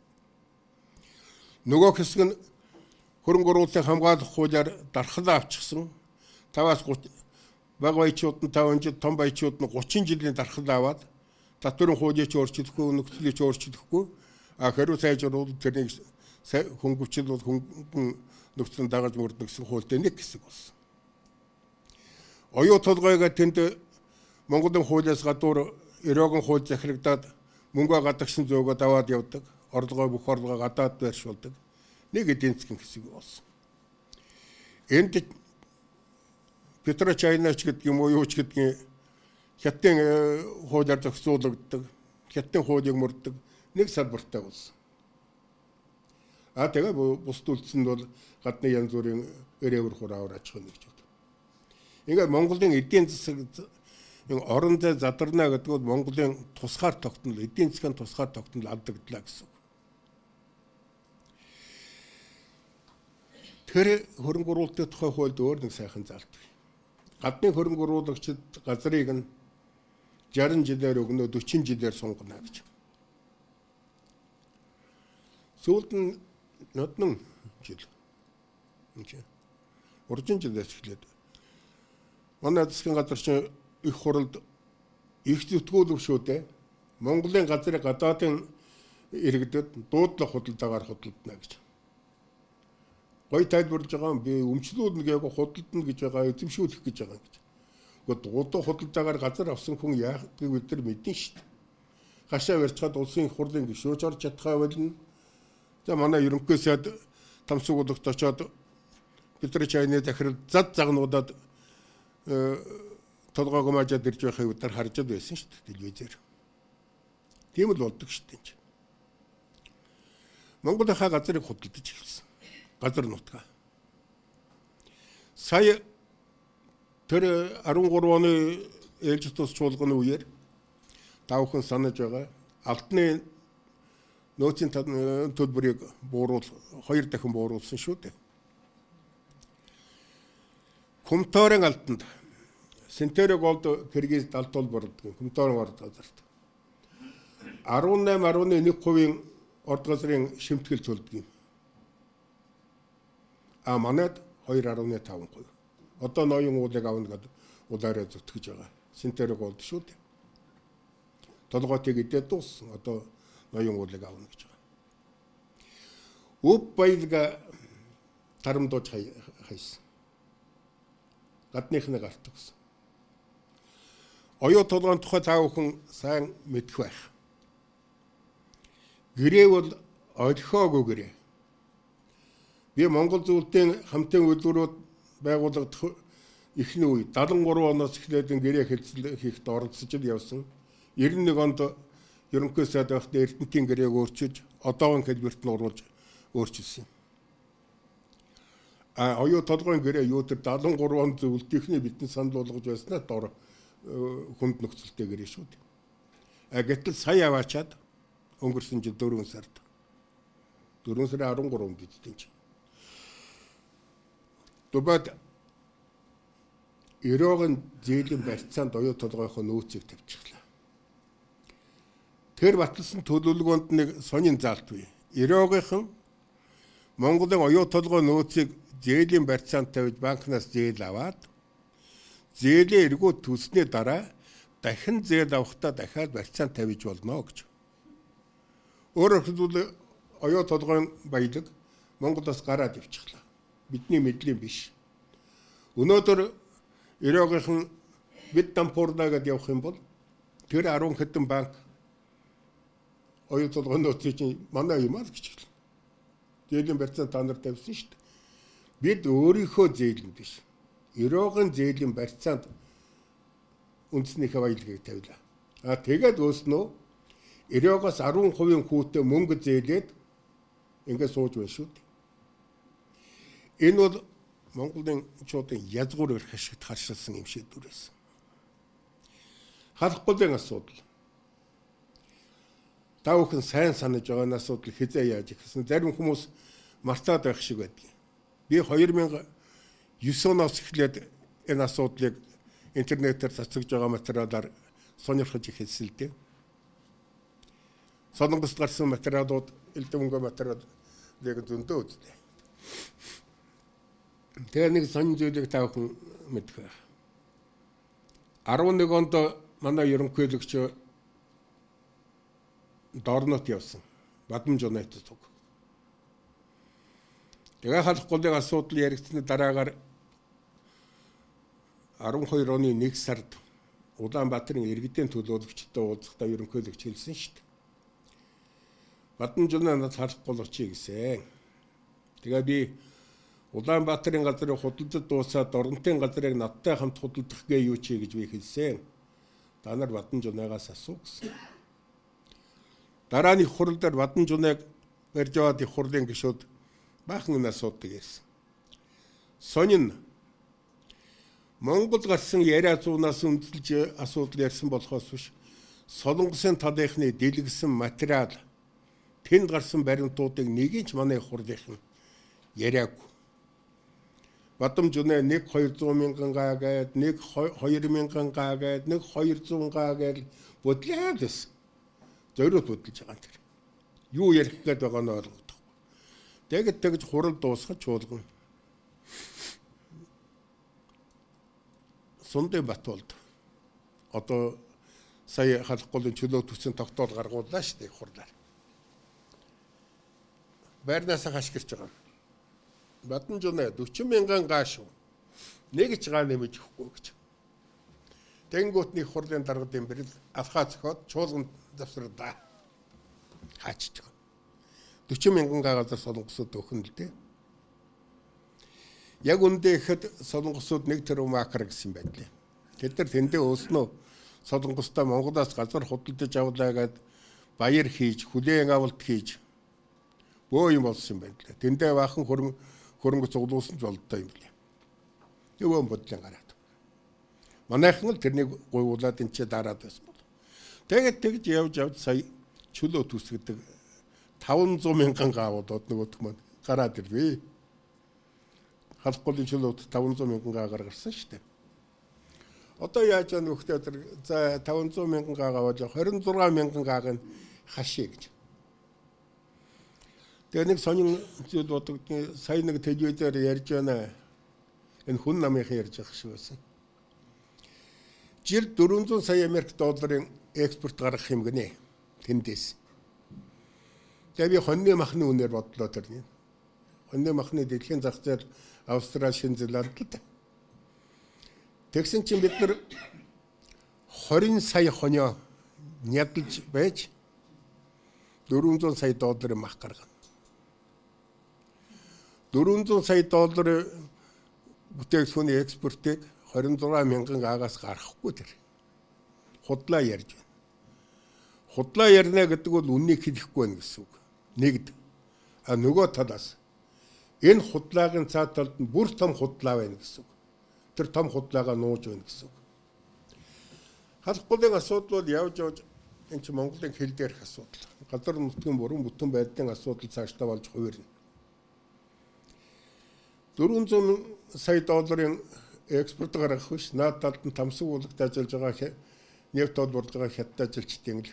Нөгөө хэсэг нь хөрөнгө оруулалтыг хамгаалах хуулиар дархлаа авчихсан 5-аас 30 бага баячууд нь 5 жил, том баячууд нь 30 жилийн дархлаа аваад татварын хуулийг ч өөрчлөхгүй, нөхцөлийг ч өөрчлөхгүй, хариу сайжруулалт тэрнийг хөнгөвчл бол хөнгөн нөхцөлд дагаж мөрдөх гэсэн хуультай нэг хэсэг болсон. Оюу толгойг тэнд Монголын хуулиас гадуур Ерөөгөн хууль захирагдаад мөнгө гадагшин зөөгөө даваад явдаг, орлогоо бүх орлогоо гадаад байршуулдаг нэг эдийн засгийн хэсэг болсон. Энд Петрочайнач гэдэг юм уу юу ч гэдгийг хятадын хуулиар зохицуулагддаг, хятадын хуулийг мөрддөг нэг салбартай болсон. Тэгээ бусд үлдсэн бол гадны янз бүрийн өрөөвөр хураавар аж ахуйн нэгж байна. Ингээд Монголын эдийн засаг орон зай задарна гэдэг бол Монголын тусгаар тогтнол, эдийн засгийн тусгаар тогтнол алдагдлаа гэсэн. Тэр хөрөнгө оруулалтын тухай хуульд өөр нэг сайхан заалт. Гадны хөрөнгө оруулагчид газрыг нь 60 жилээр өгнө, 40 жилээр сунгана гэж. Сүүлд нь нодон жил. Уржин жилээс эхлээд манай засгийн газар чинь их хуралд их зүтгүүлв шүү дээ. Монголын газрыг гадаадын иргэдэд дуудлах худалдаагаар худалдана гэж. Гой тайлбарлаж байгаа юм би өмчлүүлнэ гээг худалдана гэж байгаа, эзэмшүүлэх гэж байгаа гэж. Гэхдээ худалдаагаар газар авсан хүн яах гэж бид нар мэднэ шүү дээ. Хашаа барьцгаад улсын их хурлын гишүүж орж чадхаа болно. За манай ерөнхий сайд тамсагуудагт очоод Петрочайны захирал зад загнуудад толгойг маажаад ирж байхыг бид нар харж байсан шүү дээ телевизээр. Тийм л болдог шүү дээ. Монголынхаа газрыг худалдаж эхэлсэн. Газар нутгаа. Сая тэр 13 оны ээлжит тус чуулганы үеэр давхан санаж байгаа алтны нөөцийн төлбөрийг бууруул 2 дахин бууруулсан шүү дээ. Кумторын алтанд Синтеро голд Киргизд алт бол борддог. Кумторын орд газарт 18.1% орд газрын шимтгэл төлдөг юм. Манайд 2.5%. Одоо ноён уулыг авна гэдэг улаараа зүтгэж байгаа. Синтеро голд шүү дээ. Толгойтыг идээд дууссан. Одоо ноён уулыг авна гэж байгаа. Өв баялга тарамдууж хайсан. Гадныхны гарт өгсөн. Оюу толгойн тухай та бүхэн сайн мэдэх байх. Гэрээ бол орхиогүй гэрээ. Би Монгол зөвлөлтийн хамтын үйлдвэрүүд байгуулагдах эхний үе 73 оноос эхлээд гэрээ хэлцэл хийхэд оролцож явсан. 91 онд ерөнхий сайд байхдаа Эрдэнэтийн гэрээг өөрчилж, одоогийн хэлбэрт нь оруулж өөрчилсөн. Оюу толгойн гэрээ юу тэр 73 онд зөвлөлтийнхний бидний санал болгож байснаа дор хүнд нөхцөлтэй гэрээ шүү дээ. Гэтэл сая аваачаад өнгөрсөн жил 4 сард 4 сарын 13-нд эзэн чинь. Дубайд Ерөөгийн зээлийн барьцаанд оюу толгойнхоо нөөцийг тавьчихлаа. Тэр батлсан төлөвлөгөөнд нэг сонин заалт бий. Ерөөгийнхэн Монголын оюу толгой нөөцийг зээлийн барьцаанд тавьж банкнаас зээл аваад зээлээ эргүүд төснөө дараа дахин зээл авахдаа дахиад барьцаанд тавьж болно гэж. Өөрөөр хэлбэл оюу толгойн баялаг Монголоос гараад ивчихлаа. Бидний мэдлийн биш. Өнөөдөр ерөөгийнхэн бид дампуурнаа гэдээ явах юм бол тэр 10 хэдэн банк оюу толгойн нөөцийг чинь манай юм аа гэж хэлнэ. Зээлийн барьцаанд та нар тавьсан шүү дээ. Бид өөрийнхөө зээл нь биш. Ерөөгийн зээлийн барьцаанд үндэснийхээ баялагийг тавилаа. Тэгээд өөснөө ерөөгөөс 10% хүүтэй мөнгө зээлээд ингээд сууж байна шүү дээ. Энэ бол Монголын чуудын язгуур өрх ашигт харшилсан юм шийдвэр байсан. Халахгүй асуудал. Та бүхэн сайн санаж байгаа энэ асуудал хизээ яаж ихсэн. Зарим хүмүүс мартаад байх шиг байдаг. Би 2009 оноос эхлээд энэ асуудлыг интернетээр цацгаж байгаа материалаар сонирхож эхэлсэн л дээ. Солонгост гарсан материалууд элдв мөнгө материалыг зөндөө үзлээ. Тэгээ нэг сонин зүйлийг та бүхэн мэдэх байх. 11 онд манай ерөнхийлөгч Дорнот явсан. Бадамж онойт зүг. Тэгээ халах голын асуудал яригдсны дараагаар 12 оны 1 сард Улаанбаатарын иргэдийн төлөөлөгчтэй уулзахдаа ерөнхийлөгч хэлсэн шүү дээ. Бадамж онойт халах гол очие гэсэн. Тэгээ би Улаанбаатарын газрыг худалдаж дуусаад Дорнотын газрыг надтай хамт худалдах гээ юу чи гэж би хэлсэн. Та нар Бадамж онойгоос асуу гэсэн. Дарааны хурал дээр Бадамж онойг барьж аваад их хурлын гишүүд баахан энэ асуудаг гэсэн. Сонин Монгол гарсан яриа зуунаас үндэслэж асуудал ярьсан болохоос биш Солонгосын талынхны дэлгэсэн материал тэнд гарсан баримтуудыг нэгийг ч манай хурлынхан яриаггүй. Бадамж оной 1-200 мянган гаа гээд 1-2 мянган гаа гээд 1-200 гаа гээд бодлоод байсан. Зориуд бодлож байгаа юм тэр. Юу ярих гээд байгаа нь ойлгохгүй. Тэгэд тэгж хурал дуусгаж чуулган. Сундын Батболд одоо сая халах голын чөлөө төсөн тогтоол гаргууллаа шүү дээ хурлаар. Байрнаас хаш гэрч байгаа. Бадамж оной 40 мянган гаа шүү. Нэг ч гаа нэмэж өгөхгүй гэж. Тэнгуутны хурлын дарга дэмбэрэл алхаа зөхиод чуулганд завсралаа. Хаачж байгаа. 40 мянган гаа газар солонгосууд өгөн л дээ. Яг үндэ ихэд солонгосууд 1 тэрбум акр гэсэн байдлаа. Тэд нар тэндээ өөснөө солонгостой Монголоос газар худалдаж авлаа гэд баяр хийж, хүлээн авалт хийж бөө юм болсон юм байна. Тэндээ бахан хөрөнгө цуглуулсан ч болтой юм билээ. Юу бодлон гараад. Манайхан л тэрнийг гуйвуулаад энэ ч дараад байсан бол. Тэгээд тэгж явж сая чөлөө төс гэдэг 500 мянган гаавууд нөгөөх маань гараад ирвэ. Халах голын чөлөөд 500 мянган гаа гаргасан шүү дээ. Одоо яаж яа нөхдөд за 500 мянган гаа аваад 26 мянган гааг нь хашаа гэж. Тэгээ нэг сонин зүйл бодогдны сая нэг телевизээр ярьж байна. Энэ хүн намынхан ярьж байгаа шиг байсан. Жил 400 сая Америк долларын экспорт гаргах юм гинэ. Тэндээс. Тэгээ би хоньны махны үнээр бодлоо тэрний. Хоньны махны дэлхийн зах зээл Австрали, Шинэ Зеланд л. Тэгсэн чинь бид нар 20 сая хоньо нядалж байж 400 сая долларын мах гаргана. 400 сая долларын бүтээгдэхүүний экспортыг 26 мянган аагаас гаргахгүй тэр. Худлаа ярьж байна. Худлаа ярина гэдэг бол үннийг хэлэхгүй байна гэсэн үг. Нэгд. Нөгөө талаас энэ худлаагийн цаад талд нь бүр том худлаа байна гэсэн үг. Тэр том худлаагаа нууж байна гэсэн үг. Халах голын асуудал бол явж энэ чинь Монголын хил дээрх асуудал. Газар нутгийн бүрэн бүтэн байдлын асуудал цаашдаа болж хувирна. 400 сая долларын экспорт гаргах биш. Наад талд нь тамсаг уулагт ажиллаж байгаа нефт олборлж байгаа хятад ажилчдын л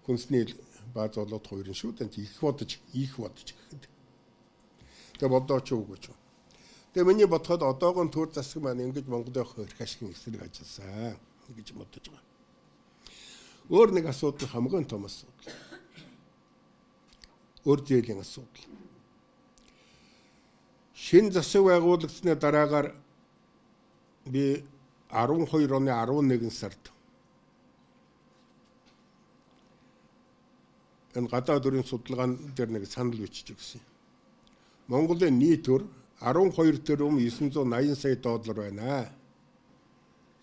хүнсний бааз болоод хоёр нь шүү дээ. Их бодож гэхэд. Тэгээ бодооч үгүйч. Тэгээ миний бодоход одоогийн төр засаг маань ингэж Монголын эрх ашигын эсрэг ажилласан гэж бодож байгаа. Өөр нэг асуудал хамгийн том асуудал. Өөр зээлийн асуудал. Шинэ засаг байгуулагдсны дараагаар би 12 оны 11 сард энэ гадаад төрийн судалгаан дээр нэг санал бичиж өгсөн. Монголын нийт төр 12 тэрбум 980 сая доллар байна.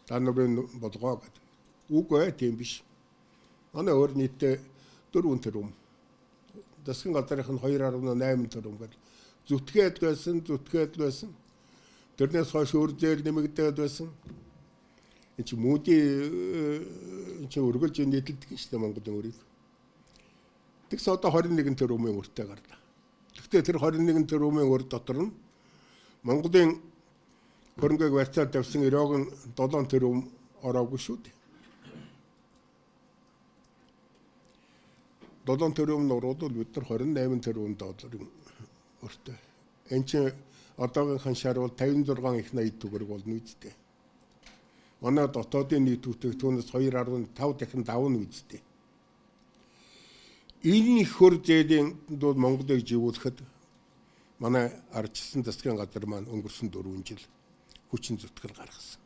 Та нарын болгоо гэдэг. Үгүй тийм биш. Манай өөр нийтээ 4 тэрбум. Засгийн газрын 2.8 тэрбум гэдэг. Зүтгээд байсан. Тэрнээс хойш өөр зээл нэмэгдээд байсан. Энд чи мөдийн өргөлж нийтэлдэг шүү дээ Монголын өрийг. Тэгс одоо 21 тэрбумын өртөө гарлаа. Гэхдээ тэр 21 тэрбумын өр дотор нь Монголын хөрөнгөийг барьцаар тавьсан өрөөг нь 7 тэрбум ороогүй шүү дээ. 7 тэрбум нуурууд бид нар 28 тэрбум долларын өртөө. Энд чи одоогийнхан шар бол 56 их 80 төгрөг болно үстэй. Манай дотоодын нийт бүтээгдэхүүнээс 2.5 дахин давна үстэй. Энэ хөр зээлийн дууд Монголыг живүүлэхэд манай ардчилсан засгийн газар маань өнгөрсөн 4 жил хүчин зүтгэл гаргасан.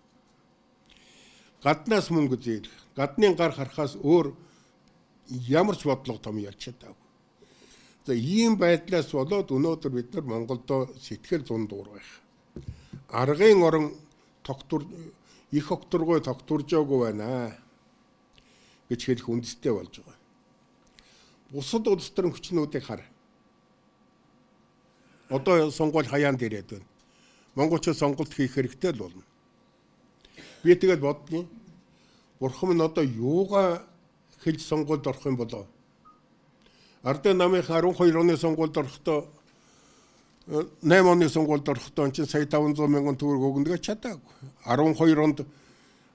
Гаднаас мөнгө зээл, гадны гар харахаас өөр ямар ч бодлого том ялж чадаагүй. За ийм байдлаас болоод өнөөдөр бид нар Монголдо сэтгэл зундуур байх. Аргын орон их окторгой тогтворжоогүй байна гэж хэлэх үндэстэй болж байгаа. Бусад улс төрийн хүчнүүдийг хар. Одоо сонгуул хаяанд ирээд байна. Монголчууд сонголт хийх хэрэгтэй л болно. Би тэгээд боддгийн. Бурхан минь одоо юугаа хэлж сонгуульд орох юм болоо? Ардын намын 12 оны сонгуульд орохдоо 8 оны сонгуульд орохдоо энэ сая 500 мянган төгрөг өгнө гэж чадаагүй. 12 онд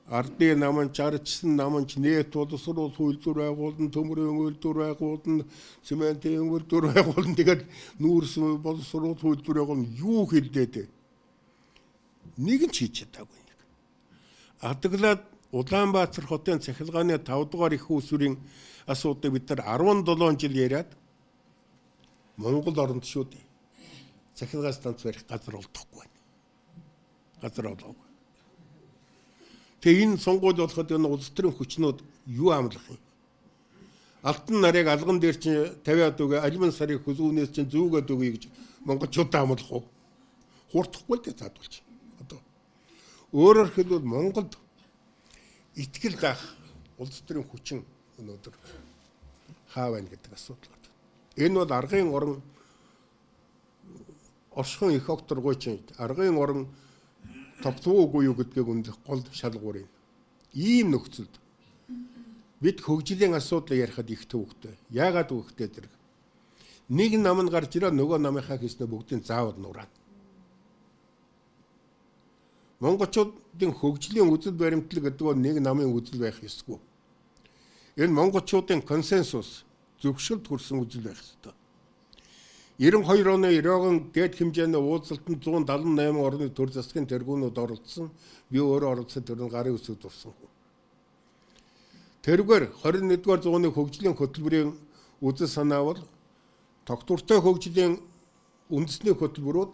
ардын намын чарчсан намынч нийт боловсрол үйлдвэр байгуулна, төмрийн үйлдвэр байгуулна, цементийн үйлдвэр байгуулна. Тэгээд нүүрс боловсрол үйлдвэр байгуулна. Юу хэлдээд нэг нь хийж чадаагүй нэг. Адаглаад Улаанбаатар хотын цахилгааны 5 дугаар их усүрийн асуудыг бид нар 17 жил яриад Монгол оронд шүү дээ. Цахилгаан станц барих газар олдохгүй байна. Газар олоогүй. Тэгээ энэ сонгуульд болоход энэ улс төрийн хүчнүүд юу амлах юм? Алтан нарыг алган дээр чинь 50-аад үгээ, алимын сарыг хүзүүнээс чинь зүүгээд үгүй гэж монголчууд амлах уу? Хурдахгүй л дээ заадуулж. Одоо өөрөөр хэлбэл Монголд итгэл даах улс төрийн хүчин өнөөдөр хаа байна гэдэг асуудал байна. Энэ бол аргын орон оршихуйн их окторгой чинь аргын орон тогтвоогүй юу гэдгийг үнэлэх гол шалгуур юм. Ийм нөхцөлд бид хөгжлийн асуудлыг ярихад их төвөгтэй. Яагаад үгтэй зэрэг нэг нам нь гарч ирээ нөгөө намынхаа хийснэ бүгдийн заавал нуураад. Монголчуудын хөгжлийн үзэл баримтлал гэдэг нь нэг намын үзэл байх ёсгүй. Энэ монголчуудын консенсус зөвшөлд хүрсэн үзэл байх ёстой. 92 оны Ирогын дээд хэмжээний уулзалтанд 178 орны төр засгийн тэргүүнүүд оролцсон. Би өөрөө оролцсон тэр нь гарын үсэг дурсан. Тэргээр 21-р зууны хөгжлийн хөтөлбөрийн үзэл санаа бол тогтвортой хөгжлийн үндэсний хөтөлбөрүүд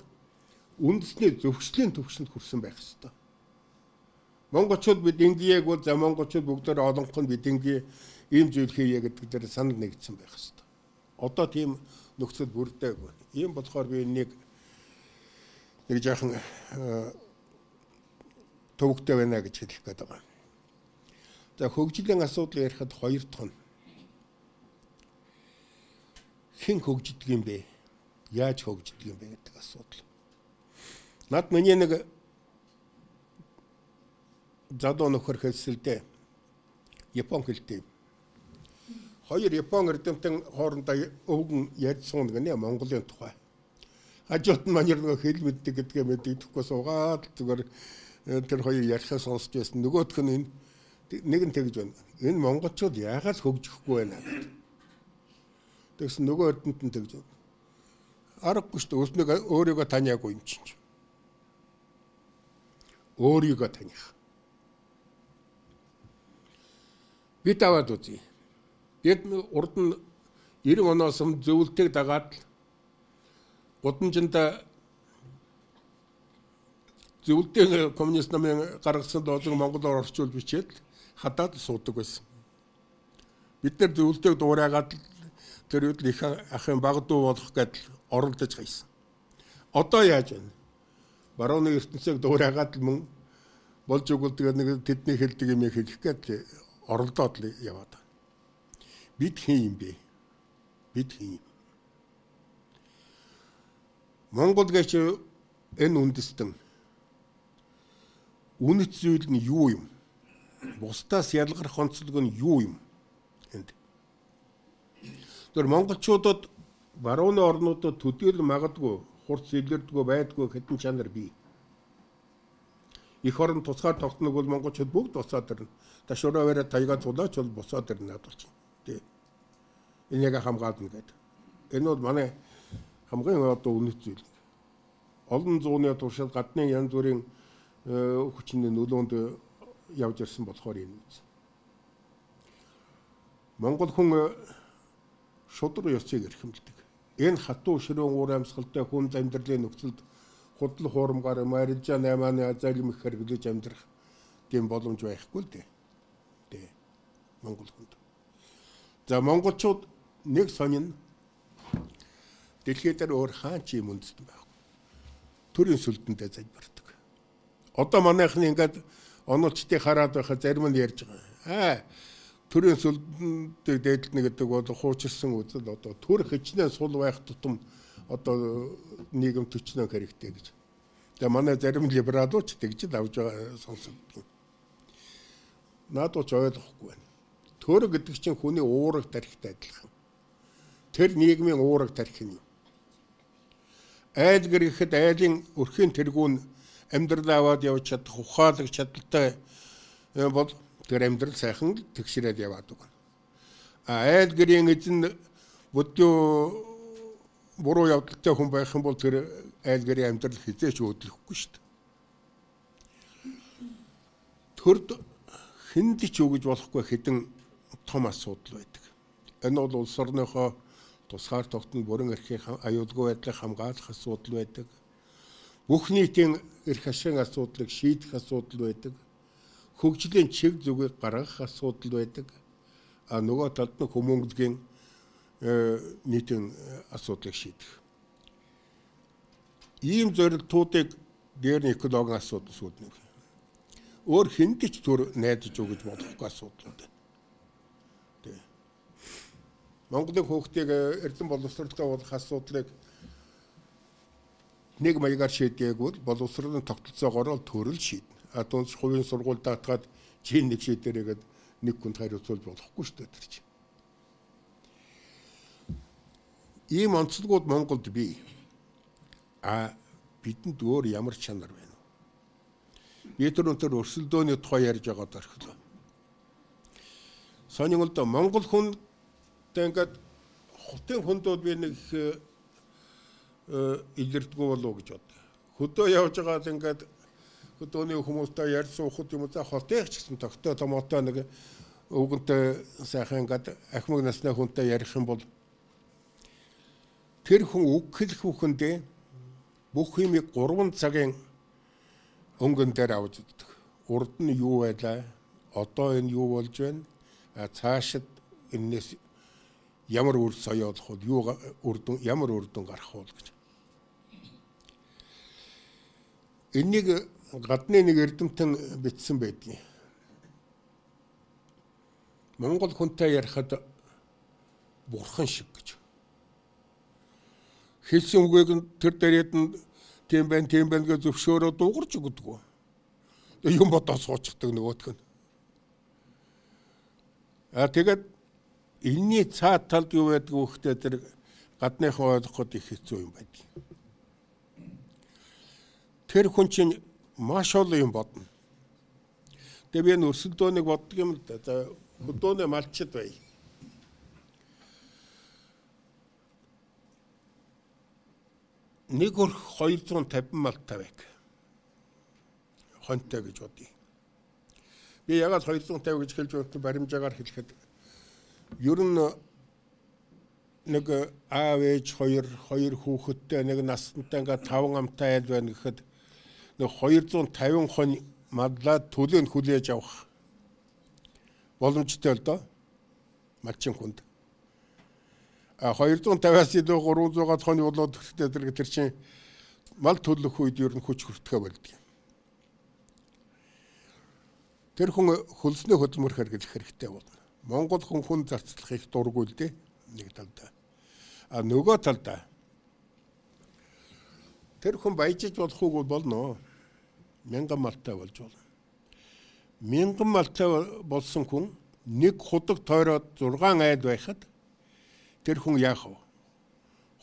үндэсний зөвшлийн түвшинд хүрсэн байх ёстой. Монголчууд бид ингийг бол за монголчууд бүгдээр олонх нь бид ингийн ийм зүйл хийе гэдэг дээр санал нэгдсэн байх ёстой. Одоо тийм нөхцөл бүрдээгүй. Ийм болохоор би нэг жаахан төвөгтэй байна гэж хэлэх гээд байгаа. За хөгжлийн асуудал ярихад хоёр тон. Хэн хөгждөг юм бэ? Яаж хөгждөг юм бэ гэдэг асуудал. Над миний нэг задуу нөхөр хэлсэлдэ. Япон хэлтэй. Хоёр Япон эрдэмтэн хоорондоо өвгөн ярьсан гэнэ Монголын тухай. Хажууд нь манер нөгөө хэл мэддэг гэдгээ мэддэхгүй суугаад зүгээр тэр хоёр ярихаа сонсч байсан. Нөгөөх нь нэг нь тэгж байна. Энэ монголчууд яагаад хөгжихгүй байна гэдэг. Тэгсэн нөгөө эрдэнэт нь тэгж байна. Аргагүй шүү дээ. Өснөг өөрийгөө таниагүй юм чинь. Өөрийгөө таних. Бид аваад үзье. Бид урд нь 90 оноос зөвлөлтийг дагаад гудамжинд зөвлөлтийн коммунист намын гаргасан доолыг монголоор орчуул бичээд хадаад суудаг байсан. Бид нар зөвлөлтийг дуурайгаад тэр үед их ахын баг дуу болох гэдэл оролдож гайсан. Одоо яаж байна? Барууны ертөнцийг дуурайгаад мөн болж өгүүлдэг нэг тэдний хэлдэг юм хэлэх гээд оролдоод л яваад байна. Бид хин юм бэ? Бид хин юм. Монгол гэж энэ үндэстэн үнэт зүйл нь юу юм? Бусдаас ялгарх онцлог нь юу юм? Энд. Тэр монголчуудад барууны орнуудад төдийл магадгүй, хурц илэрдэггүй байдгүй хэдэн чанар бий. Их орон тусгаар тогтног бол монголчууд бүгд босоод ирнэ. Ташураа бариад таяга тулаач бол босоод ирнэ надад чинь. Тэ. Энийг хамгаална гэдэг. Энэ бол манай хамгийн одоо үнэт зүйл. Олон зууны туршид гадны янз бүрийн хүчний нөлөөнд явж ирсэн болохоор энэ үз. Монгол хүн шудраг ёсыг эрхэмлдэг. Энэ хатуу ширүүн уур амьсгалтай хүн амьдралын нөхцөлд худал хуурмгаар марилжаа 8-ны залим их хэрэглэж амьдрах гэм боломж байхгүй л дээ. Тэ. Монгол хүнд. За монголчууд нэг сонин дэлхийд өөр хаан ч юм үндэстэн байхгүй. Төрийн сүлдэндээ залбирдаг. Одоо манайхны ингээд оноолчдыг хараад байхад зарим нь ярьж байгаа. Төрийн сүлдэнд дээдлэнэ гэдэг бол хуучирсан үзэл одоо төр хичнээн сул байх тутам одоо нийгэм төчнөө хэрэгтэй гэж. Тэгээ манай зарим либералууч тэгж авж байгаа сонсогддог. Надад ч ойлгохгүй байна. Төр гэдэг чинь хүний уураг тарихтай адилхан. Тэр нийгмийн уураг тарих нь юм. Айл гэрэхэд айлын өрхийн тэргүүн амьдрал аваад явж чадах ухаалаг чадaltaй бол тэр амьдрал сайхан тэгшрээд яваад өгнө. Айл гэрийн эзэн бүдүү буруу явдалтай хүн байх юм бол тэр айл гэрийн амьдрал хизээч өөдлөхгүй шүү дээ. Төрд хүнд ч өгж болохгүй хэдэн том асуудал байдаг. Энэ бол улс орныхоо тусгаар тогтнол бүрэн эрхийн аюулгүй байдлыг хамгаалах асуудал байдаг. Бүх нийтийн эрх ашигын асуудлыг шийдэх асуудал байдаг. Хөгжлийн чиг зүгийг гаргах асуудал байдаг. Нөгөө талд нь хүмүүнлэгийн нийтийн асуудлыг шийдэх. Ийм зорилтуудыг дээр нь экологийн асуудал сүйднэ. Өөр хүнд ч төр найдаж өгж болохгүй асуудал байна. Монголын хүүхдийг эрдэм боловсролтой болох асуудлыг нэг маягаар шийдээгүүл боловсролын тогтолцоогоор л төрөл шийднэ. Түүнч хувийн сургууль даатгаад чинь нэг шийдэрээгээд нэг хүнд хариуцуулж болохгүй шүү дээ тэр чинь. Ийм онцлогуд Монголд бий. Бидэнд өөр ямар чанар байна вэ? Би тэр өрсөлдөөний тухай ярьж байгаад орхилоо. Сонин л да Монгол хүн ингээд хотын хүндүүд би нэг илэрдэггүй болов гэж бод. Хөдөө явж байгаад ингээд хөдөөний хүмүүстэй ярьж суухад юм за хотыг ч гэсэн тогтоо томоотой нэг өвгөнтэй сайхан ингээд ахмаг насны хүнтэй ярих юм бол тэр хүн үг хэлэх бүхэндээ бүх юмыг 3 цагийн өнгөн дээр авч үздэг. Урд нь юу байлаа? Одоо энэ юу болж байна? Цаашид энэс ямар үр соёолох вэ? Ямар үр дүн гарах вэ гэж. Энийг гадны нэг эрдэмтэн бичсэн байдгийг. Монгол хүнтэй ярихад бурхан шиг гэж. Хэлсэн үгийг тэр дээрээд нь тийм байна гэж зөвшөөрөө дуугарч өгдөг. Юм бодоо суучдаг нөгөөх нь. Тэгээд энэний цаад талд юу байдаг вэ гэхдээ тэр гадныхаа ойлгоход их хэцүү юм байдаг. Тэр хүн чинь маш олон юм бодно. Тэгээ би энэ өрсөлдөөнийг боддог юм л да. За хөдөөний малчид бай. Нэг өрх 250 мал тавиаг. Хонтой гэж бодъё. Би ягаад 250 гэж хэлж байгаа баримжаагаар хэлэхэд ер нь нэг аав ээж хоёр хүүхэдтэй нэг наснтай ингээ 5 амтай айл байна гэхэд нэг 250 хон маллаа төлөөнд хүлээж авах боломжтой л доо малчин хүнд. 250-аас илүү 300-аад хоны болоод төрхтэй тэр чинь мал төлөх үед ер нь хүч хүртгээ болдог юм. Тэр хүн хөлсний хөдөлмөр хэрэглэх хэрэгтэй болно. Монгол хүн зарцлах их дургүй л дээ нэг талдаа. Нөгөө талдаа тэр хүн баяжиж болох уу болно. 1000 малтай болж болно. 1000 малтай болсон хүн нэг худаг тойроод 6 айл байхад тэр хүн яах вэ?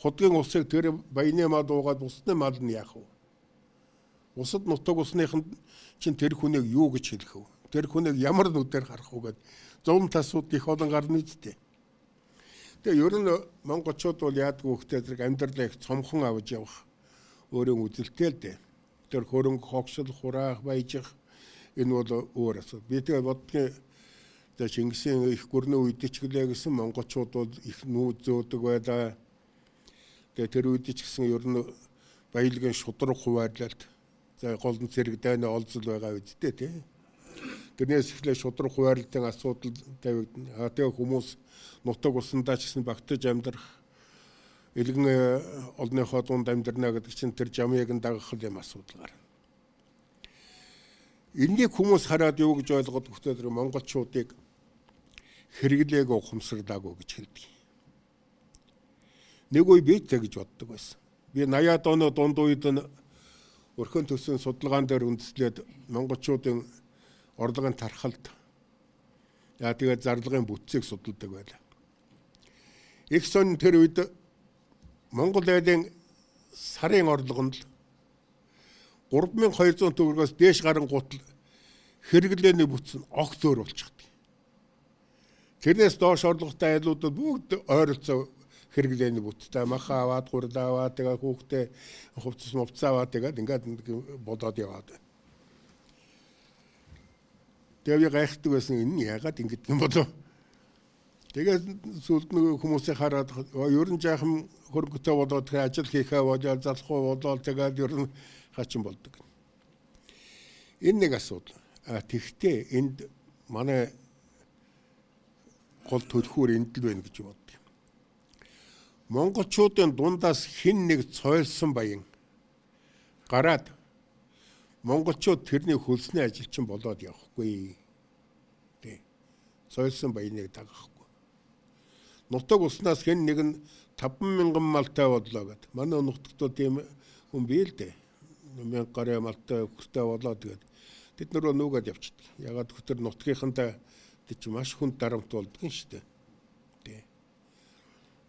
Худгийн усыг тэр баяны мал уугаад усны мал нь яах вэ? Усад нутаг усныхан чинь тэр хүнийг юу гэж хэлэх вэ? Тэр хүнийг ямар нүдээр харах вэ гэд зүүн тасууд их олон гарна үсттэй. Тэгээ ер нь монголчууд бол яадгүй хөхтэй зэрэг амьдралыг цомхон авч явах өөрөө үзэлтэй л дээ. Тэр хөрөнгө хогшил хураах баяжих энэ бол өөр асуудал. Би тэгээ бодгийн за Чингисийн их гүрний үед ч гэлээ гэсэн монголчууд бол их нүүд зөөдөг байлаа. Тэгээ тэр үед ч гэсэн ер нь баялагын шудраг хуваарлалт за голдон цэрэг дайны олзол байгаа үедтэй тий. Тэрнээс эхлээд шудраг хуваарлалтын асуудал тавигдана. Тэгээ хүмүүс нутаг усандаа ч гэсэн багтаж амьдрах элгэн олныхоо дунд амьдрна гэдэг чинь тэр жамыг нь дагах юм асуудал гарна. Энийг хүмүүс хараад юу гэж ойлгоод өгтөө тэр монголчуудыг хэрэглээг ухамсарлаагүй гэж хэлдэг. Нэг үе би тэ гэж боддог байсан. Би 80-аад оны дунд үед нь өрхөн төсвийн судалгаан дээр үндэслээд монголчуудын орлогын тархалт тэгээд зарлагын бүтцийг судалдаг байлаа. Их сон тэр үед Монгол айлын сарын орлого нь 3200 төгрөгөөс дээш гарангуут хэрэглээний бүтц нь огт өөр болчихдог. Тэрнээс доош орлоготой айлуудад бүгд ойролцоо хэрэглээний бүтцтэй маха аваад гурил аваад тэгээ хүүхдээ хувцас мовцс аваад тэгээд ингээд болоод яваад байна. Тэгээ би гайхдаг байсан энэ яагаад ингэдэг юм болов? Тэгээд сүлд нэг хүмүүсийг хараад ер нь жаахан хөрөнгөтэй болоод тэгээ ажил хийхээ болоод залхуу болоод тэгээд ер нь хачин болдог. Энэ нэг асуудал. Тэгтээ энд манай гол төлхүүр энд л байна гэж боддог. Монголчуудын дундаас хэн нэг цойлсон баян гараад монголчууд тэрний хөлсний ажилчин болоод явахгүй. Тэ. Цойлсон баяныг дагахгүй. Нутаг уснаас хэн нэг нь 50000 малтай бодлоо гэд. Манай нутагтаа тийм хүн бий л дээ. 1000 гаруй малтай хүстэй болоод тэгээд тэд нөрөө нүгэд явчихдаг. Ягаад гэвэл нутгийнхантай тэд чи маш хүнд дарамт болдго юм шүү дээ. Тэ.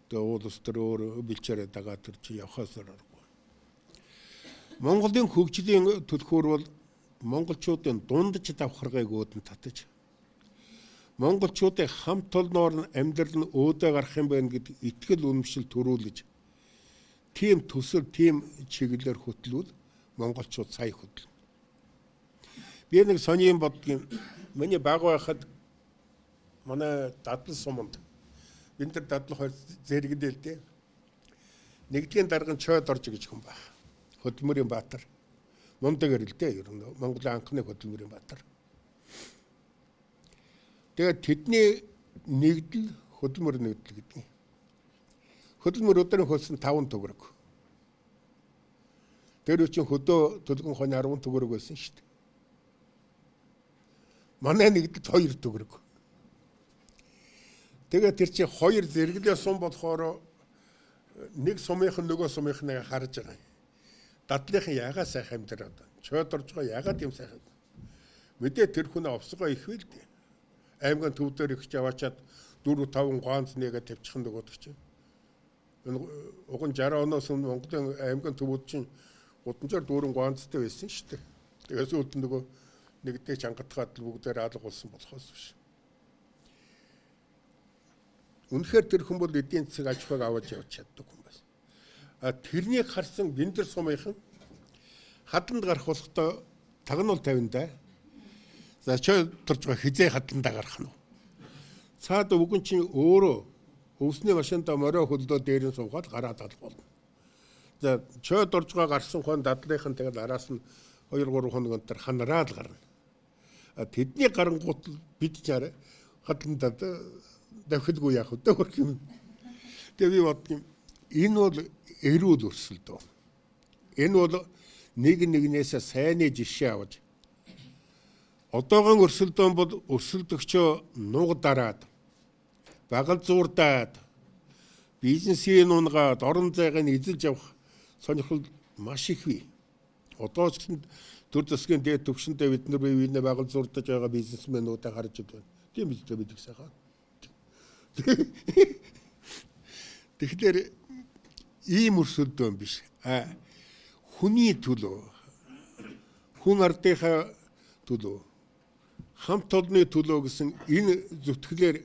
Тэгээ уулс төр өөр бэлчээрээ дагаад тэр чи явхаас аргагүй. Монголын хөгжлийн төлхөөр бол монголчуудын дундаж давхаргыг өөдөн татаж монголчуудын хамт олноор нь амьдрал нь өөдөө гарах юм байна гэдэг итгэл үнэмшил төрүүлж тийм төсөл тийм чиглэлээр хөтлвөл монголчууд сая хөдлөн. Би нэг сонин бодгийн миний баг байхад манай дадлал суманд бид нар дадлах зэрэгдэл дээ. Нэгдлийн дарган чойд орж гэж хүн баг. Хөдөлмөрийн баатар. Мундаг ирэлтэй ер нь Монголын анхны хөдөлмөрийн баатар. Тэгээд тэдний нэгдэл хөдөлмөр нэгдэл гэдэг. Хөдөлмөр өдрийн хөлс нь 5 төгрөг. Тэр үчин хөдөө төлгөн хонь 10 төгрөг байсан шүү дээ. Манай нэгдэл 2 төгрөг. Тэгээд тэр чинь 2 зэрэглээ сум болохоор нэг сумынхан нөгөө сумынхныг харж байгаа. Дадлынхан яагаад сайхан амьдраад байна? Чойд орж байгаа яагаад юм сайхан? Мэдээ тэр хүн овсгоо их вэ л дээ. Аймгийн төв дээр ихч яваачаад 4-5 гаанц нэгээ тавьчихсан нөгөөдөг чинь. Энэ уг нь 60 оноос өмнө Монголын аймгийн төвүүд чинь гудамжаар 4 гаанцтай байсан шүү дээ. Тэгээс үүд нөгөө нэгдээ чангатгаад бүгдээр алга болсон болохоос биш. Үнэхээр тэр хүн бол эдийн засаг аж ахуйг аваад явж чаддаг хүн байсан. Тэрнийг харсан Гиндер сумынхан хаданд гарах болохдоо тагнуул тавина. За чи турж байгаа хизээ хадандаа гарах нь. Цаад үгэн чинь өөрөө өвсний машиндаа морио хөлдөө дээр нь суугаад гараад алах болно. За чи дурж байгаа гарсан хон дадлынхан тэгэл араас нь 2-3 хоног өнтер ханараад гарна. Тэдний гарангуут бид чараа хадандаа давхилгүй яах вэ хөрх юм. Тэгээ би бодсон энэ бол эрүүл өрсөлдөө. Энэ бол нэг нэгнээс сайнны жишээ аваж одоогийн өрсөлдөөн бол өрсөлдөгчөө нугдараад багал зуурдаад бизнесийн унгаад орон зайг нь эзэлж явах сонирхол маш их бий. Одоо ч гэсэн төр засгийн дээд түвшиндээ бид нар бие багал зурдаж байгаа бизнесмэнүүдээ харж байна. Тийм биз дээ бид их сайхан. Тэгэхээр ийм өрсөлдөөн биш. Хүний төлөө, хүн ардынхаа төлөө, хамт олонны төлөө гэсэн энэ зүтгэлээр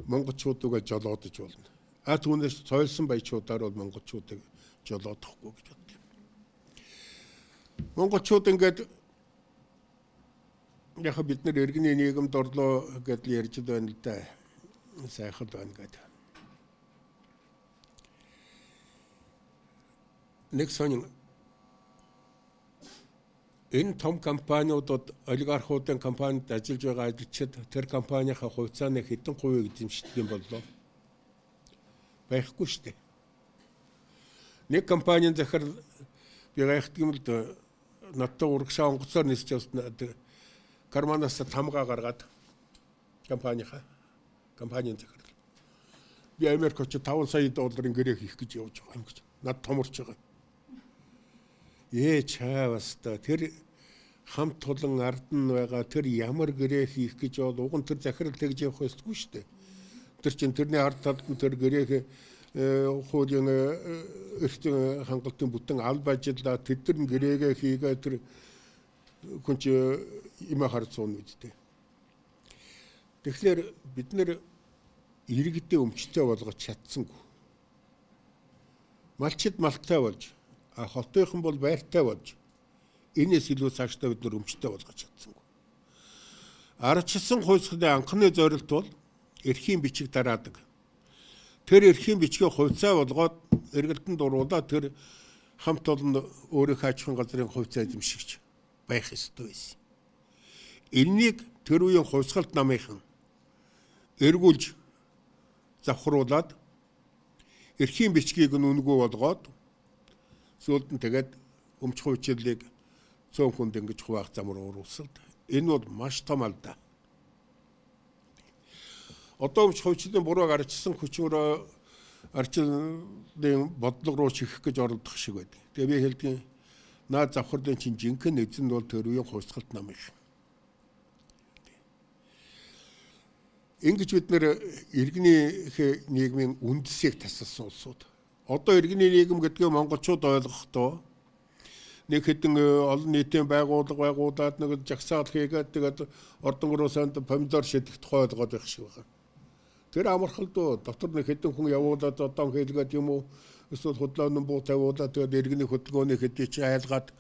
монголчуудыг жолоодож болно. Түүнээс цойлсон баячуудаар бол монголчуудыг жолоодохгүй гэж боддог. Монголчууд ингээд яг бид нар иргэний нийгэмд орлоо гэдэл ярьж байна л да. Сайхан байна гэдэг. Нэг сонин энэ том компаниудад олигархуудын компанид ажиллаж байгаа ажилчид тэр компанийнхаа хувьцааны хэдэн хувийг эзэмшдэг юм боллоо? Байхгүй шүү дээ. Нэг компанийн захирал би гайхдаг юм л да. Надтай урагшаа онгоцоор нисэж явсан карманаас тамгаа гаргаад компанийн захирал. Би Америк очиж 5 сая долларын гэрээ хийх гэж явж байгаа юм гэж. Над томорч байгаа. Чааваста тэр хамт тулан ард нь байгаа тэр ямар гэрээ хийх гэж бол уг нь тэр захирал тэгж явах ёсгүй шүү дээ. Тэр чинь тэрний ард талд нь тэр гэрээ хуулийн эрхтэн хангалтын бүтэн алба ажиллаа тэд нар гэрээгээ хийгээ тэр хүн чи юм харж суун үстэй. Тэгэхээр бид нэр иргэдээ өмчтэй болгож чадсангүй. Малчид малтай болж, хотынхан бол байртай болж, энэс илүү цаашдаа бид нэр өмчтэй болгож чадсангүй. Арчилсан хуйсганы анхны зорилт бол эрхийн бичиг дараадаг. Тэр эрхийн бичгээ хувьцаа болгоод эргэлтэнд оруулаад тэр хамт олон өөрийнхөө аж ахуйн газрын хувьцаа эзэмшигч байх ёстой байсан. Энэнийг тэр үеийн хувьсгалт намынхан эргүүлж завхруулад эрхийн бичгийг нь үнэгүй болгоод сүүлд нь тэгээд өмч хувьчлалыг цөөн хүнд ингэж хуваах зам руу оруулсан. Энэ бол маш том алдаа. Одоо өмч хувьчлалын бурууг арчилсан хүчээр арчилсан бодлого руу чихэх гэж оролдох шиг байдаг. Тэгээ би хэлдэг наад завхарлын чинь жинхэнэ эзэн бол тэр үеийн хувьсгалт нам их. Ингэж бид нэр иргэний нийгмийн үндэсийг тасалсан улсууд. Одоо иргэний нийгэм гэдгийг монголчууд ойлгохдоо нэг хэдэн олон нийтийн байгууллагууд нэг жагсаал хийгээд тэгээд ордонгороо санд помидор шидэх тухай ойлгоод байх шиг байна. Тэр амархал дөө дотор нэг хэдэн хүн явуулаад одоо хэлгээд юм уу эсвэл худлааны буу тавиулаад тэгээд иргэний хөдөлгөөний хэдий чи айлгаад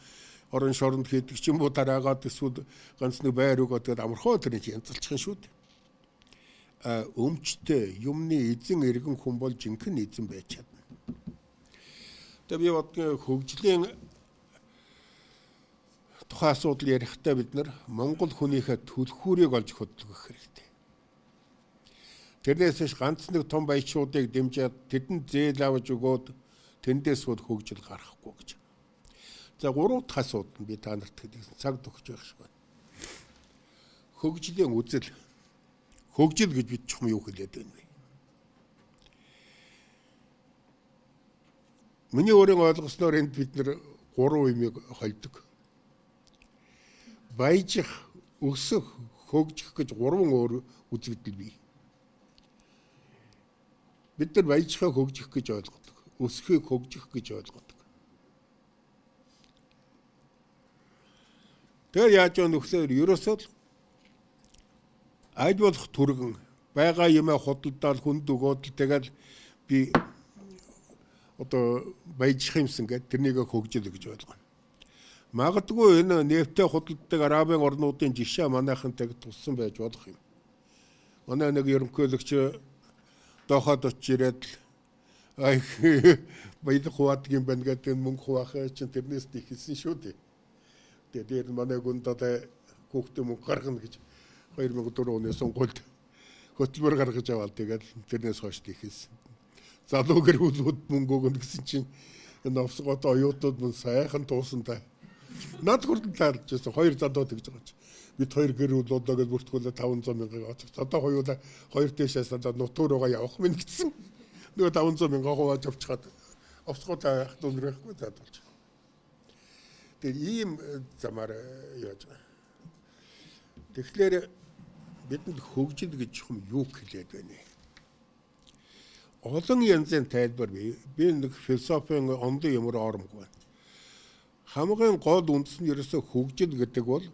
орон шоронд хийдэг ч юм уу тараагаад эсвэл ганц нэг байр өгөөд тэгээд амархаа тэр чинь янзалчихын шүү дээ. Өмчтэй юмны эзэн иргэн хүн бол жинхэнэ эзэн байж чадна. Тэгээд би бодгийн хөгжлийн тухайн асуудал ярихдаа бид нар Монгол хүнийхээ түлхүүрийг олж хөдөлгөх хэрэгтэй. Тэрнээс ганц нэг том баячуудыг дэмжиж тэдэнд зээл авч өгөөд тэндээс бол хөгжил гарахгүй гэж. За 3 дахь асуудал нь би та нарт хэлсэн цаг төгсөж байх шиг байна. Хөгжлийн үзэл. Хөгжил гэж бид чухам юу хэлээд байна вэ? Миний өөрийн ойлгосноор энд бид нэр 3 юмыг холдог. Баяжих, өсөх, хөгжих гэж 3 өөр үзэгдэл бий. Бид нар баяжихаа хөгжих гэж ойлгодог. Өсөхийг хөгжих гэж ойлгодог. Тэгэхээр яаж вэ нөхлөөр ерөөсөө аль болох түргэн байгаа юмаа худалдаал хүнд өгөөд тэгэл би одоо баяжих юмсан гэдэг тэрнийг хөгжил гэж ойлгоно. Магадгүй энэ нефтээ худалдадаг Арабын орнуудын жишээ манайхантай туссан байж болох юм. Манай нэг ерөнхийлөгч Доход очиж ирээд ай баялаг хуваадаг юм байна гэдэг мөнгө хуваахаа чинь тэрнээс ихсэн шүү дээ. Тэгээд дээр манай гүнд одоо хүүхдээ мөнгө гаргана гэж 2004 оны сонгуульд хөтөлбөр гаргаж аваад тэгээд тэрнээс хойш ихсэн. Залуу гэрүүлүүд мөнгө өгнө гэсэн чинь энэ овсгот оюутнууд мөн сайхан туусан та. Над хүртэл таалж байсан 2 залуу тэгж байгаа ч. Бид 2 гэрүүл одоо гэж бүртгүүлээ 500 мянга оцох. Одоо хоёулаа 2 дэшээс одоо нутуугаа явах минь гэсэн. Нөгөө 500 мянга хувааж авчихад овсгот авах дүнрэхгүй заадуулж. Тэгээд ийм замаар яаж байгаа. Тэгэхээр бидэнд хөгжил гэж юм юу хэлээд байна. Олон янзын тайлбар би нэг философийн ондоо юмроо оромгүй. Хамгийн гол үндэс нь ерөөсө хөгжил гэдэг бол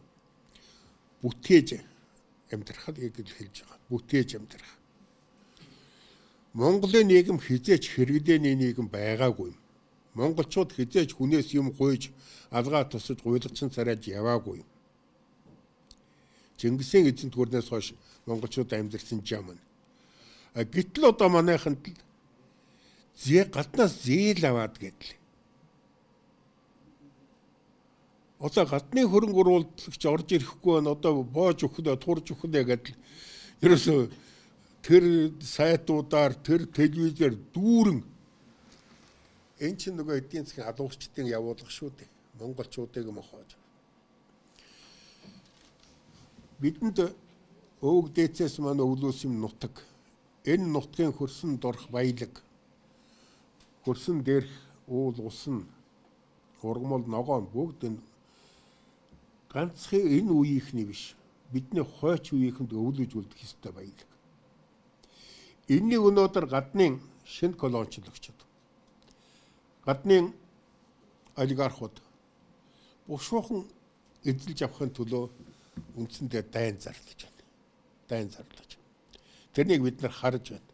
бүтээж амьдрахыг хэлж байгаа. Бүтээж амьдрах. Монголын нийгэм хизээч хэрэглээний нийгэм байгаагүй юм. Монголчууд хизээч хүнээс юм гуйж алгаа тусаж гуйлагчин царайж яваагүй юм. Чингисийн эзэнт гүрнээс хойш монголчууд амьдэрсэн жам нь. Гэтэл одоо манайханд гаднаас зээл аваад гэдэл. Одоо гадны хөрөнгө оруулагч орж ирэхгүй байна. Одоо боож өгөхнө, турж өгөхнө гэдэл. Ерөөсөө тэр сайтуудаар, тэр телевизээр дүүрэн энэ чинь нөгөө эдийн засгийн алуурчдын явуулах шүү дээ. Монголчуудыг мохоож. Бидэнд өвөг дээцээс маань өвлөөс юм нутаг. Энэ нутгийн хөрсөн дорх баялаг. Хөрсөн дээрх уул усан ургамал ногоон бүгд энэ ганцхан энэ үеийнхний биш. Бидний хойч үеийнхэнд өвлөж үлдэх ёстой баялаг. Энэний өнөөдөр гадны шинэ колоничлогчид, гадны олигархууд бушуухан эзэлж авахын төлөө үндсэндээ дайн зарлаж байна. Дайн зарлаж. Тэрнийг бид нар харж байна.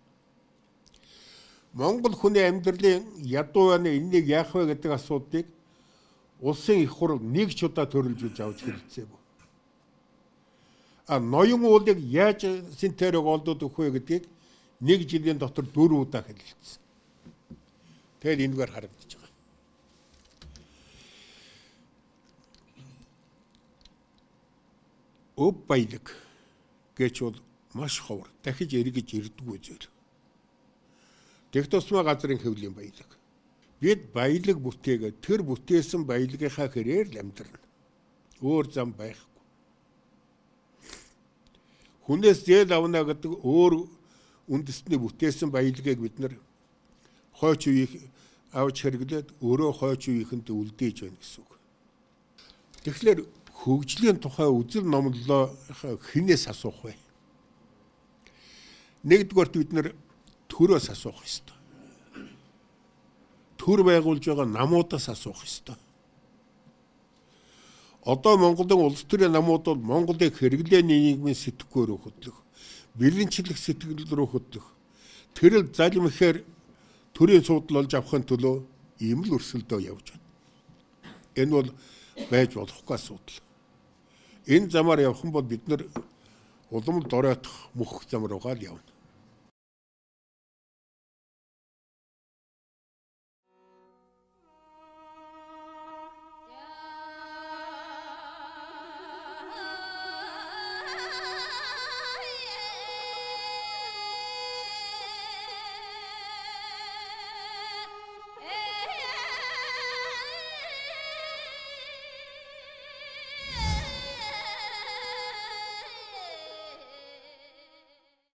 Монгол хүний амьдралын ядуу байна энийг яах вэ гэдэг асуудлыг улсын их хурл нэг ч удаа төрөлжүүлж авч хэлэлцээгүй. Ноён уулыг яаж синтерэг олдоод өгөх вэ гэдгийг 1 жилийн дотор 4 удаа хэлэлцсэн. Тэгэхээр энэгээр харагдаж байгаа. Өв баялаг гэж бол маш ховор. Дахиж эргэж ирдэггүй зүйл. Тэг тусмаа газрын хэвлийн баялаг. Бид баялаг бүтээгээд тэр бүтээсэн баялагынхаа хэрээр л амьдрна. Өөр зам байхгүй. Хүнээс зээл авна гэдэг өөр үндэсний бүтээсэн баялагыг бид нар хойч үеийг авч хэрэглээд өөрөө хойч үеийнхэнд үлдээж байна гэсэн үг. Тэгэхээр хөгжлийн тухай үзэл номлолоо хинээс асуух вэ? Нэгдүгээрт бид нар төрөөс асуух ёстой. Төр байгуулж байгаа намуудаас асуух ёстой. Одоо Монголын улс төрийн намууд бол Монголыг хэрэглээний нийгмийн сэтгэхүйрөө хөдлөх, бэлэнчлэх сэтгэл рүү хөдлөх, тэрэл залмихээр төрийн суудлал олж авахын төлөө ийм л өрсөлдөө явж байна. Энэ бол байж болохгүй асуудал. Энэ замаар явах юм бол бид нар улам дороотох мөх зам руугаа л явна.